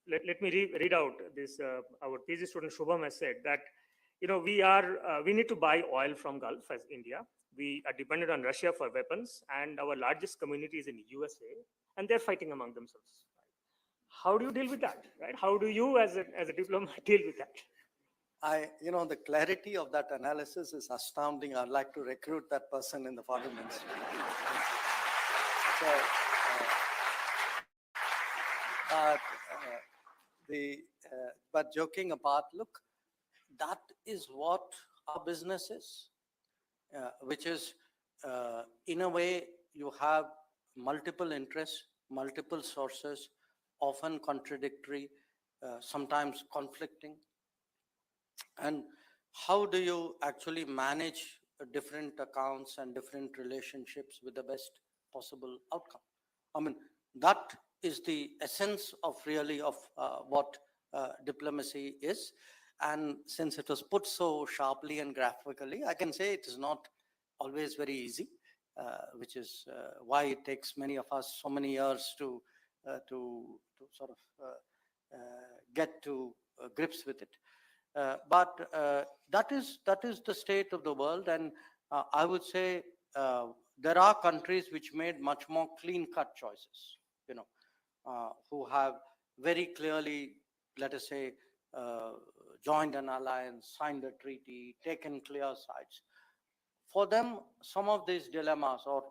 let me read out this. Our PhD student Shubham has said that, we need to buy oil from Gulf as India. We are dependent on Russia for weapons, and our largest community is in the USA, and they're fighting among themselves. How do you deal with that, right? How do you, as a diplomat, deal with that? The clarity of that analysis is astounding. I'd like to recruit that person in the foreign ministry. So, But joking apart, look, that is what our business is, which is, in a way, you have multiple interests, multiple sources, often contradictory, sometimes conflicting. And how do you actually manage different accounts and different relationships with the best possible outcome? I mean, that is the essence of really of what diplomacy is. And since it was put so sharply and graphically, I can say it is not always very easy, which is why it takes many of us so many years to sort of get to grips with it. But that is the state of the world, and I would say there are countries which made much more clean-cut choices, who have very clearly, let us say, joined an alliance, signed a treaty, taken clear sides. For them, some of these dilemmas or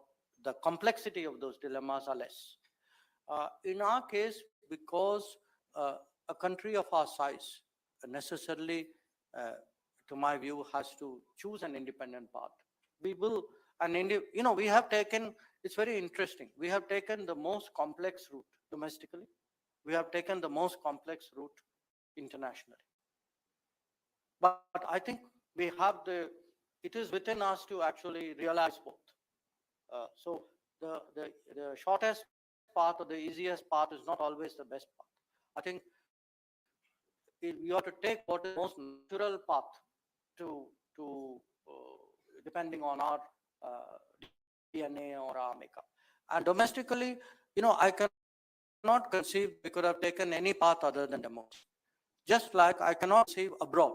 the complexity of those dilemmas are less. In our case, because a country of our size necessarily, to my view, has to choose an independent path. We will, we have taken, it's very interesting, we have taken the most complex route domestically. We have taken the most complex route internationally. But I think we have it is within us to actually realize both. So the shortest path or the easiest path is not always the best path. I think you have to take what is the most natural path to depending on our DNA or our makeup. And domestically, I cannot conceive we could have taken any path other than democracy. Just like I cannot conceive abroad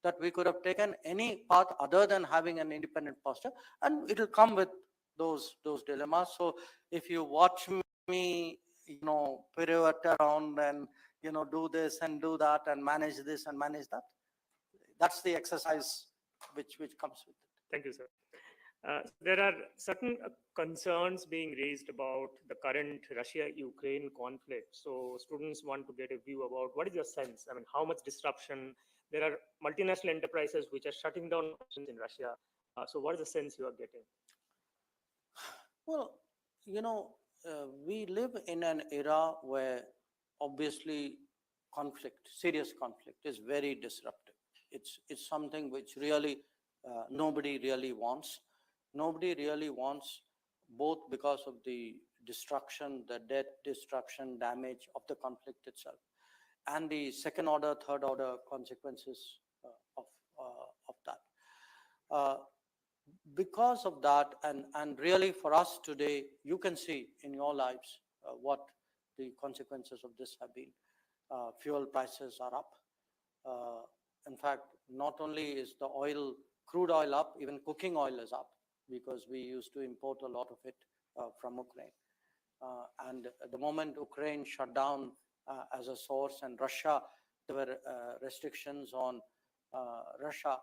that we could have taken any path other than having an independent posture, and it will come with those dilemmas. So if you watch me, pirouette around and do this and do that and manage this and manage that, that's the exercise which comes with it. Thank you, sir. There are certain concerns being raised about the current Russia-Ukraine conflict. So students want to get a view about what is your sense? I mean, how much disruption? There are multinational enterprises which are shutting down operations in Russia. So what is the sense you are getting? Well, we live in an era where obviously conflict, serious conflict, is very disruptive. It's something which really nobody really wants. Nobody really wants, both because of the destruction, the death, destruction, damage of the conflict itself, and the second order, third order consequences of that. Because of that, and really for us today, you can see in your lives what the consequences of this have been. Fuel prices are up. In fact, not only is the crude oil up, even cooking oil is up, because we used to import a lot of it from Ukraine. And at the moment Ukraine shut down as a source, and Russia, there were restrictions on Russia.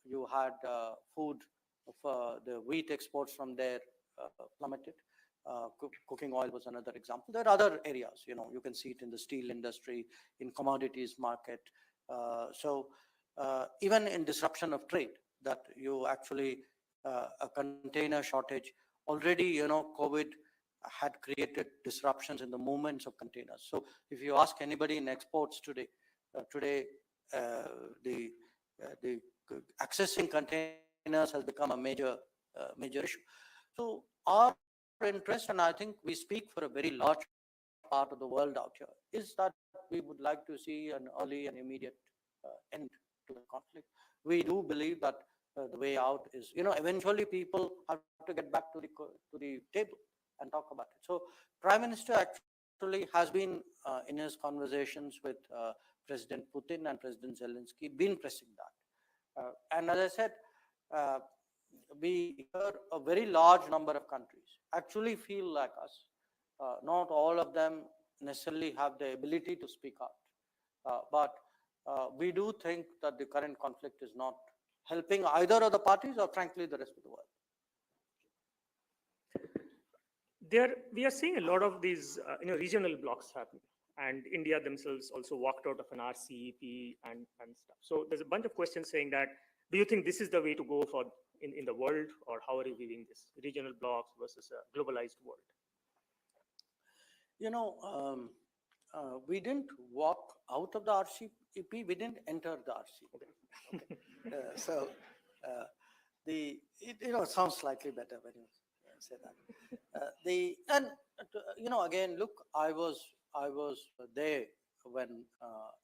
You had food, the wheat exports from there plummeted. Cooking oil was another example. There are other areas, you can see it in the steel industry, in commodities market. So even in disruption of trade, that you actually, a container shortage, already, COVID had created disruptions in the movements of containers. So if you ask anybody in exports today, the accessing containers has become a major issue. So our interest, and I think we speak for a very large part of the world out here, is that we would like to see an early and immediate end to the conflict. We do believe that the way out is, eventually people have to get back to the table and talk about it. So Prime Minister actually has been in his conversations with President Putin and President Zelensky, been pressing that. And as I said, we hear a very large number of countries actually feel like us. Not all of them necessarily have the ability to speak out, but we do think that the current conflict is not helping either of the parties or frankly the rest of the world. We are seeing a lot of these regional blocks happening, and India themselves also walked out of an RCEP and stuff. So there's a bunch of questions saying that, do you think this is the way to go for in the world, or how are you viewing this regional blocks versus a globalized world? You know, we didn't walk out of the RCEP, we didn't enter the RCEP. Okay. So it sounds slightly better when you say that. Again, look, I was there when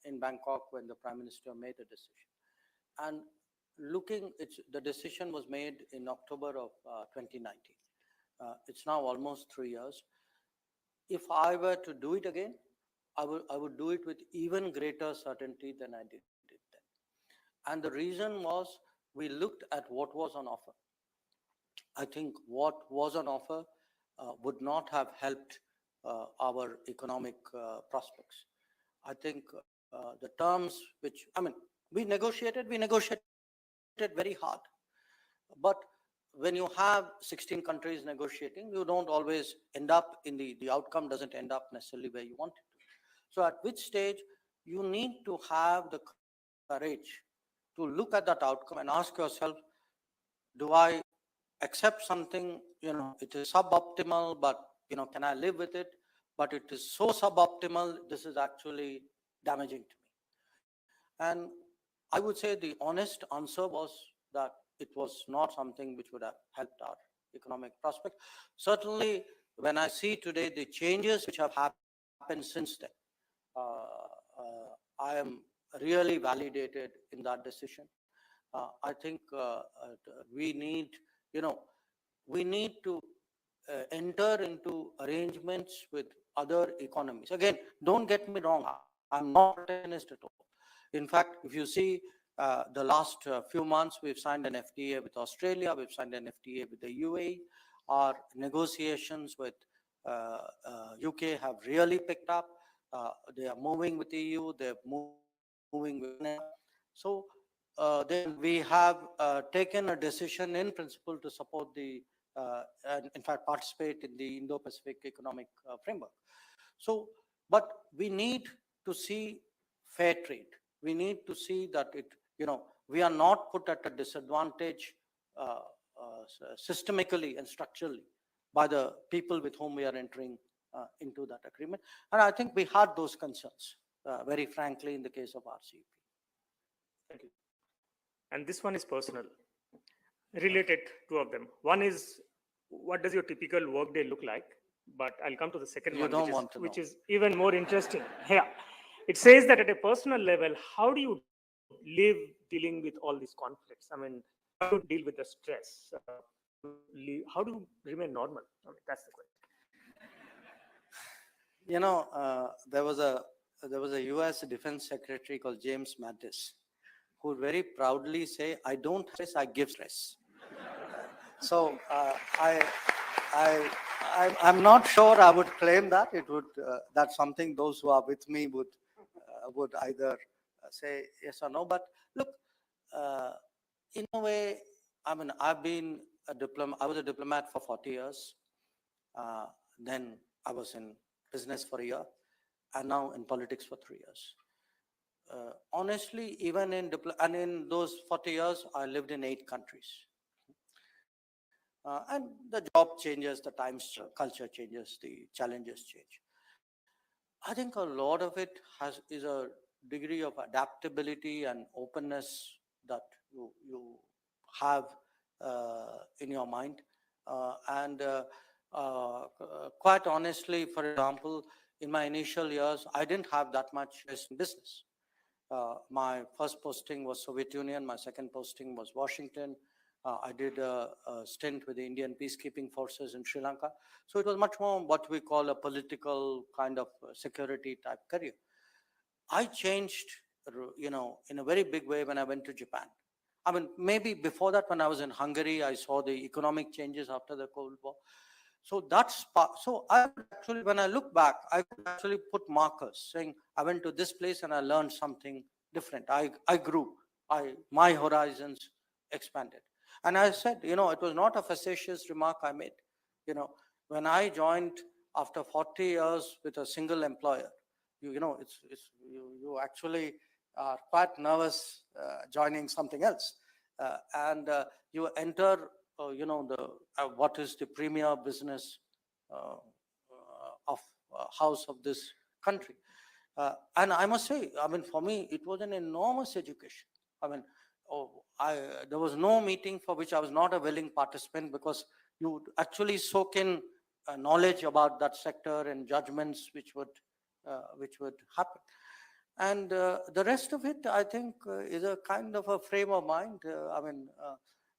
in Bangkok when the Prime Minister made the decision, and the decision was made in October of 2019. It's now almost 3 years. If I were to do it again, I would do it with even greater certainty than I did it then. And the reason was, we looked at what was on offer. I think what was on offer would not have helped our economic prospects. I think the terms we negotiated very hard. But when you have 16 countries negotiating, you don't always end up in the outcome doesn't end up necessarily where you want it to. So at which stage you need to have the courage to look at that outcome and ask yourself, do I accept something, it is suboptimal, but, can I live with it? But it is so suboptimal, this is actually damaging to me. And I would say the honest answer was that it was not something which would have helped our economic prospect. Certainly, when I see today the changes which have happened since then, I am really validated in that decision. I think we need to enter into arrangements with other economies. Again, don't get me wrong, I'm not protectionist at all. In fact, if you see the last few months, we've signed an FTA with Australia, we've signed an FTA with the UAE. Our negotiations with UK have really picked up. They are moving with EU, they're moving with Canada. So then we have taken a decision in principle to support and in fact participate in the Indo-Pacific Economic Framework. So, but we need to see fair trade. We need to see that we are not put at a disadvantage systemically and structurally by the people with whom we are entering into that agreement. And I think we had those concerns, very frankly, in the case of RCEP. Thank you. And this one is personal, related, two of them. One is, what does your typical workday look like? But I'll come to the second one, which is even more interesting. Yeah. It says that at a personal level, how do you live dealing with all these conflicts? I mean, how do you deal with the stress? How do you remain normal? That's the question. There was a US Defense Secretary called James Mattis, who would very proudly say, I don't stress, I give stress. So I'm not sure I would claim that. It would that's something those who are with me would either say yes or no. But look, in a way, I was a diplomat for 40 years. Then I was in business for a year, and now in politics for 3 years. Honestly, even in those 40 years, I lived in 8 countries. And the job changes, the times, culture changes, the challenges change. I think a lot of it is a degree of adaptability and openness that you have in your mind. Quite honestly, for example, in my initial years, I didn't have that much in business. My first posting was Soviet Union. My second posting was Washington. I did a stint with the Indian peacekeeping forces in Sri Lanka. So it was much more what we call a political kind of security type career. I changed, in a very big way when I went to Japan. I mean, maybe before that, when I was in Hungary, I saw the economic changes after the Cold War. So so I actually, when I look back, I could actually put markers saying, I went to this place and I learned something different. I grew, my horizons expanded. And I said, it was not a facetious remark I made. When I joined after 40 years with a single employer, you actually are quite nervous joining something else. And you enter, what is the premier business of house of this country. And I must say, I mean, for me, it was an enormous education. I mean, there was no meeting for which I was not a willing participant, because you actually soak in knowledge about that sector and judgments which would happen. And the rest of it, I think, is a kind of a frame of mind.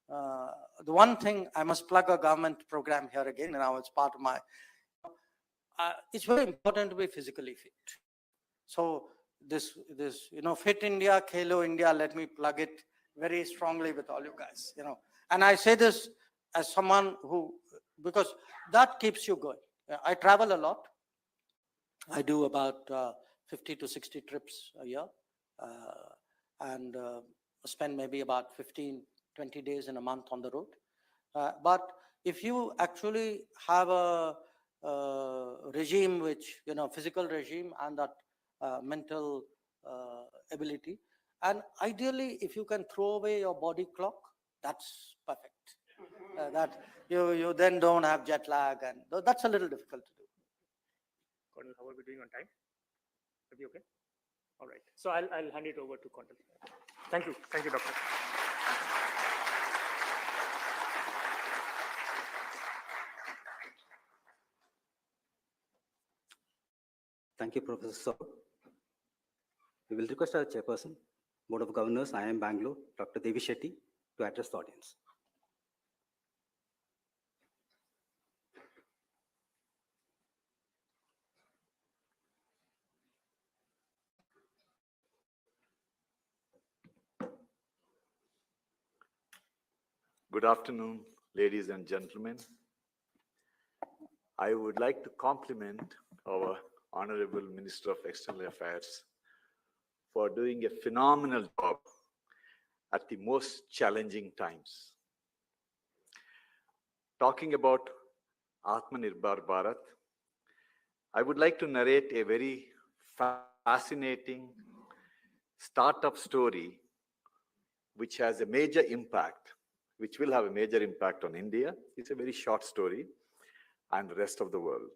The one thing I must plug a government program here again, and now it's part of my. It's very important to be physically fit. So this Fit India, Khelo India, let me plug it very strongly with all you guys. And I say this as someone who, because that keeps you going. I travel a lot. I do about 50 to 60 trips a year, and spend maybe about 15, 20 days in a month on the road. But if you actually have a regime which, physical regime and that mental ability, and ideally, if you can throw away your body clock, that's perfect. That you then don't have jet lag, and that's a little difficult to do. Colonel, how are we doing on time? Are we okay? All right. So I'll hand it over to Colonel. Thank you, Doctor. Thank you, Professor Saurabh. We will request our chairperson, Board of Governors, IIM Bangalore, Dr. Devi Shetty, to address the audience. Good afternoon, ladies and gentlemen. I would like to compliment our Honorable Minister of External Affairs for doing a phenomenal job at the most challenging times. Talking about Atmanirbhar Bharat, I would like to narrate a very fascinating startup story which has a major impact, which will have a major impact on India. It's a very short story, and the rest of the world.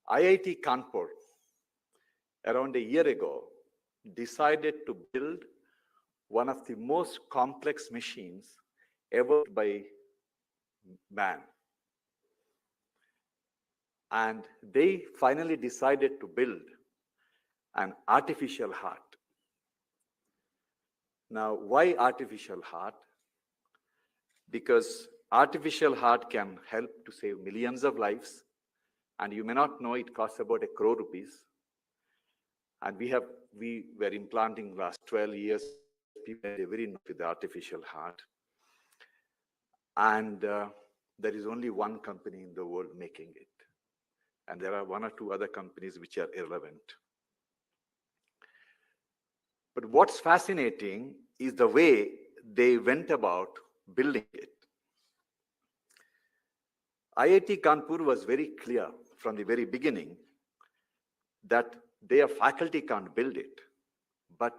IIT Kanpur, around a year ago, decided to build one of the most complex machines ever by man. And they finally decided to build an artificial heart. Now, why artificial heart? Because artificial heart can help to save millions of lives, and you may not know it costs about 1 crore rupees. And we were implanting last 12 years, people are very enough with the artificial heart. And there is only one company in the world making it. And there are 1 or 2 other companies which are irrelevant. But what's fascinating is the way they went about building it. IIT Kanpur was very clear from the very beginning that their faculty can't build it, but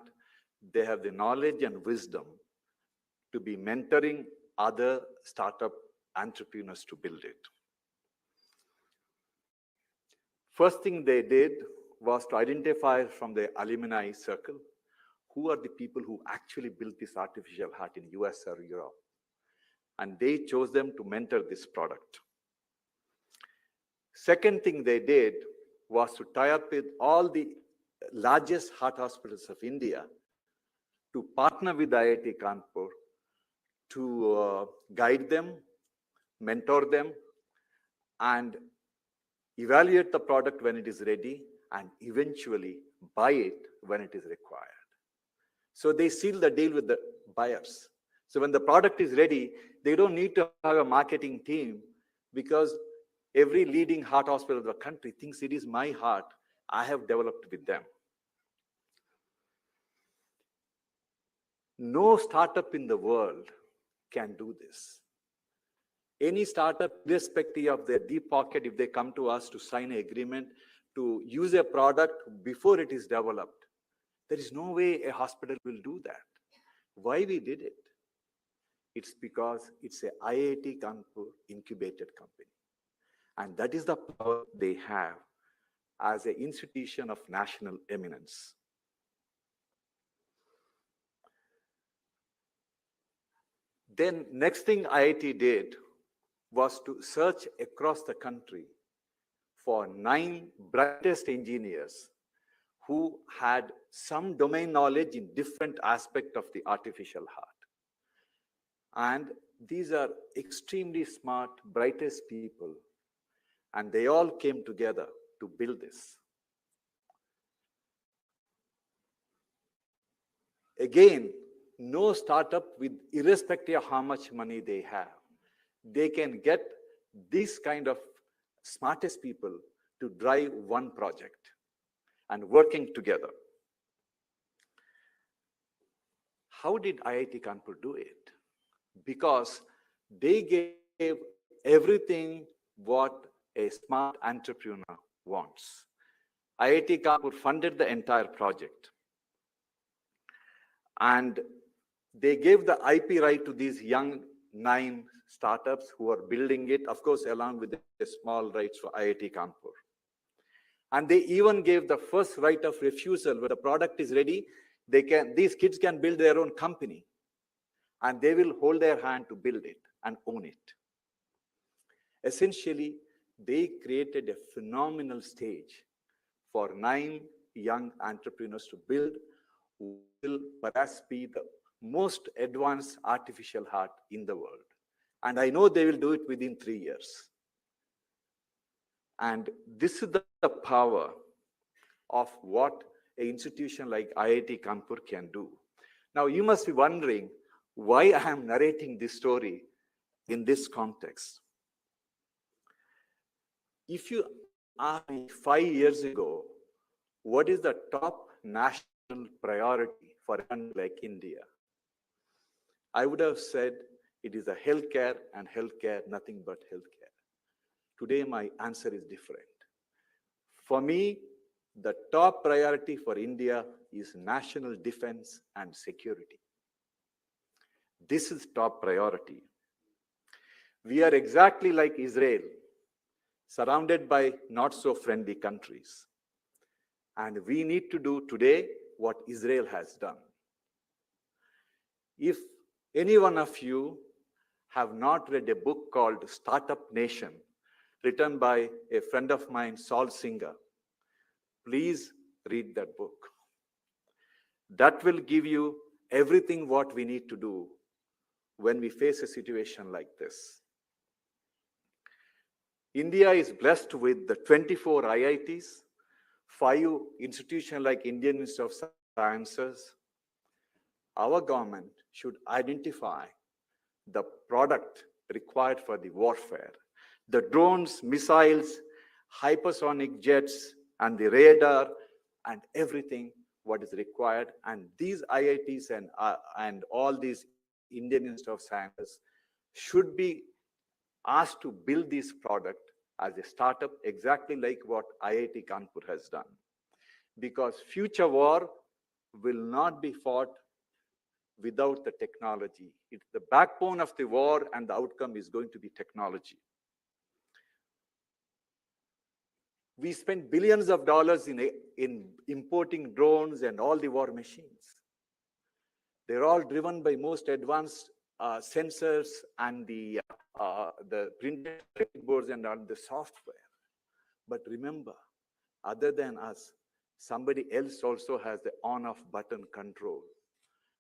they have the knowledge and wisdom to be mentoring other startup entrepreneurs to build it. First thing they did was to identify from the alumni circle who are the people who actually built this artificial heart in US or Europe. And they chose them to mentor this product. Second thing they did was to tie up with all the largest heart hospitals of India to partner with IIT Kanpur to guide them, mentor them, and evaluate the product when it is ready, and eventually buy it when it is required. So they seal the deal with the buyers. So when the product is ready, they don't need to have a marketing team, because every leading heart hospital in the country thinks it is my heart I have developed with them. No startup in the world can do this. Any startup, irrespective of their deep pocket, if they come to us to sign an agreement, to use a product before it is developed. There is no way a hospital will do that. Why we did it? It's because it's a IIT Kanpur incubated company. And that is the power they have as an institution of national eminence. Then next thing IIT did was to search across the country for 9 brightest engineers who had some domain knowledge in different aspects of the artificial heart. And these are extremely smart, brightest people. And they all came together to build this. Again, no startup, with irrespective of how much money they have, they can get this kind of smartest people to drive one project and working together. How did IIT Kanpur do it? Because they gave everything what a smart entrepreneur wants. IIT Kanpur funded the entire project. And they gave the IP right to these young 9 startups who are building it, of course, along with the small rights for IIT Kanpur. And they even gave the first right of refusal. When the product is ready, these kids can build their own company. And they will hold their hand to build it and own it. Essentially, they created a phenomenal stage for 9 young entrepreneurs to build who will perhaps be the most advanced artificial heart in the world. And I know they will do it within 3 years. And this is the power of what an institution like IIT Kanpur can do. Now, you must be wondering why I am narrating this story in this context. If you asked me 5 years ago, what is the top national priority for a country like India? I would have said it is a healthcare, and healthcare, nothing but healthcare. Today, my answer is different. For me, the top priority for India is national defense and security. This is top priority. We are exactly like Israel, surrounded by not so friendly countries. And we need to do today what Israel has done. If any one of you have not read a book called Startup Nation, written by a friend of mine, Saul Singer, please read that book. That will give you everything what we need to do when we face a situation like this. India is blessed with the 24 IITs, 5 institutions like Indian Institute of Sciences. Our government should identify the product required for the warfare. The drones, missiles, hypersonic jets, and the radar, and everything what is required. And these IITs and all these Indian Institute of Sciences should be asked to build this product as a startup, exactly like what IIT Kanpur has done. Because future war will not be fought without the technology. It's the backbone of the war, and the outcome is going to be technology. We spend billions of dollars in importing drones and all the war machines. They're all driven by most advanced sensors and the printed circuit boards and all the software. But remember, other than us, somebody else also has the on-off button control.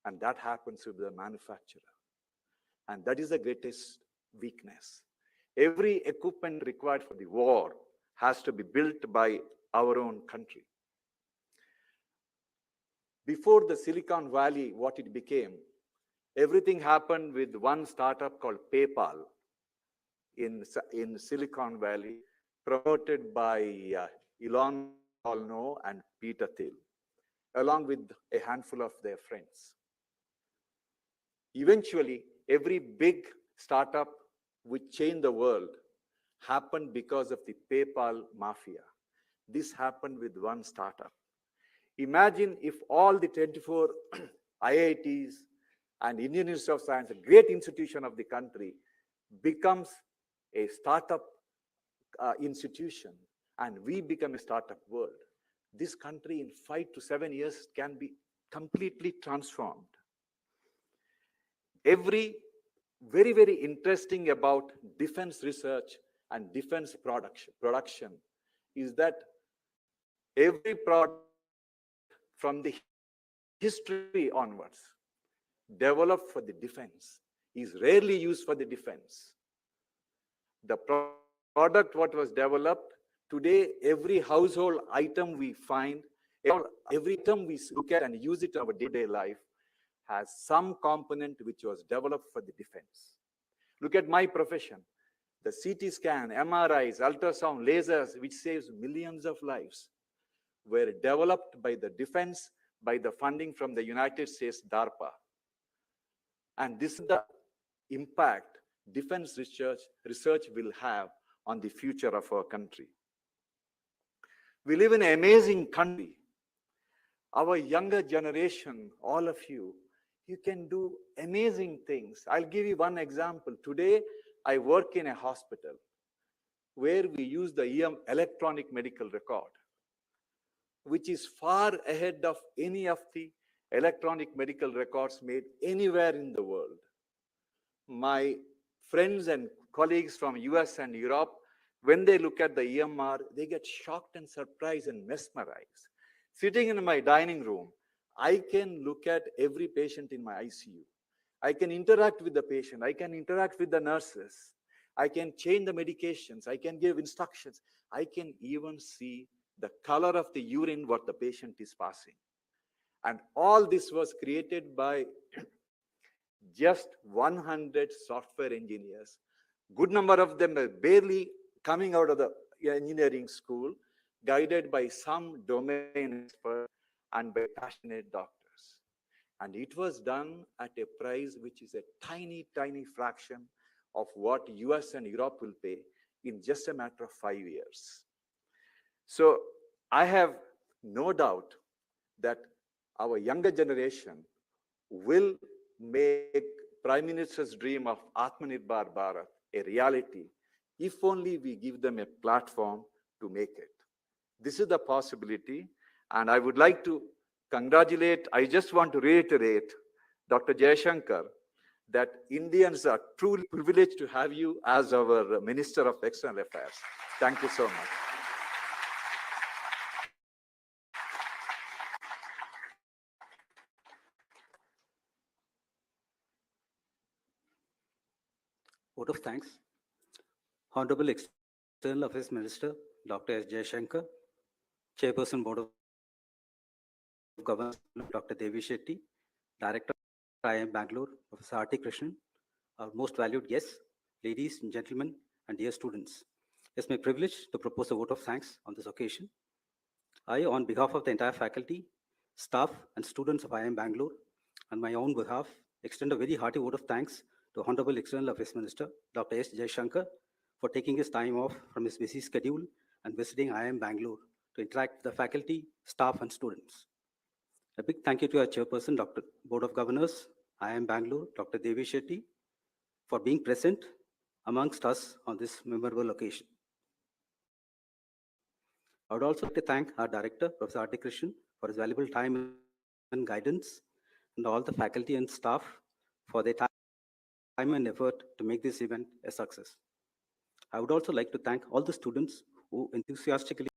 And that happens with the manufacturer. And that is the greatest weakness. Every equipment required for the war has to be built by our own country. Before the Silicon Valley, what it became, everything happened with one startup called PayPal in Silicon Valley, promoted by Elon Musk and Peter Thiel, along with a handful of their friends. Eventually, every big startup which changed the world happened because of the PayPal mafia. This happened with one startup. Imagine if all the 24 IITs and Indian Institute of Science, a great institution of the country, becomes a startup institution, and we become a startup world. This country in 5 to 7 years can be completely transformed. Very, very interesting about defense research and defense production is that every product from the history onwards developed for the defense is rarely used for the defense. The product what was developed, today every household item we find, every item we look at and use it in our day-to-day life has some component which was developed for the defense. Look at my profession. The CT scan, MRIs, ultrasound, lasers, which saves millions of lives, were developed by the defense, by the funding from the United States DARPA. And this is the impact defense research will have on the future of our country. We live in an amazing country. Our younger generation, all of you, you can do amazing things. I'll give you one example. Today, I work in a hospital where we use the electronic medical record, which is far ahead of any of the electronic medical records made anywhere in the world. My friends and colleagues from US and Europe, when they look at the EMR, they get shocked and surprised and mesmerized. Sitting in my dining room, I can look at every patient in my ICU. I can interact with the patient. I can interact with the nurses. I can change the medications. I can give instructions. I can even see the color of the urine what the patient is passing. And all this was created by just 100 software engineers. Good number of them are barely coming out of the engineering school, guided by some domain experts and by passionate doctors. And it was done at a price which is a tiny, tiny fraction of what US and Europe will pay in just a matter of 5 years. So I have no doubt that our younger generation will make Prime Minister's dream of Atmanirbhar Bharat a reality if only we give them a platform to make it. This is the possibility, and I would like to congratulate, I just want to reiterate, Dr. Jaishankar, that Indians are truly privileged to have you as our Minister of External Affairs. Thank you so much. Vote of thanks. Honorable External Affairs Minister, Dr. S Jaishankar, Chairperson Board of Governors, Dr. Devi Shetty, Director IIM Bangalore, Professor R.T. Krishnan, our most valued guests, ladies and gentlemen, and dear students. It's my privilege to propose a vote of thanks on this occasion. I, on behalf of the entire faculty, staff, and students of IIM Bangalore, on my own behalf, extend a very hearty vote of thanks to Honorable External Affairs Minister, Dr. S Jaishankar, for taking his time off from his busy schedule and visiting IIM Bangalore to interact with the faculty, staff, and students. A big thank you to our chairperson, Dr. Board of Governors, IIM Bangalore, Dr. Devi Shetty, for being present amongst us on this memorable occasion. I would also like to thank our director, Professor R.T. Krishnan, for his valuable time and guidance, and all the faculty and staff for their time and effort to make this event a success. I would also like to thank all the students who enthusiastically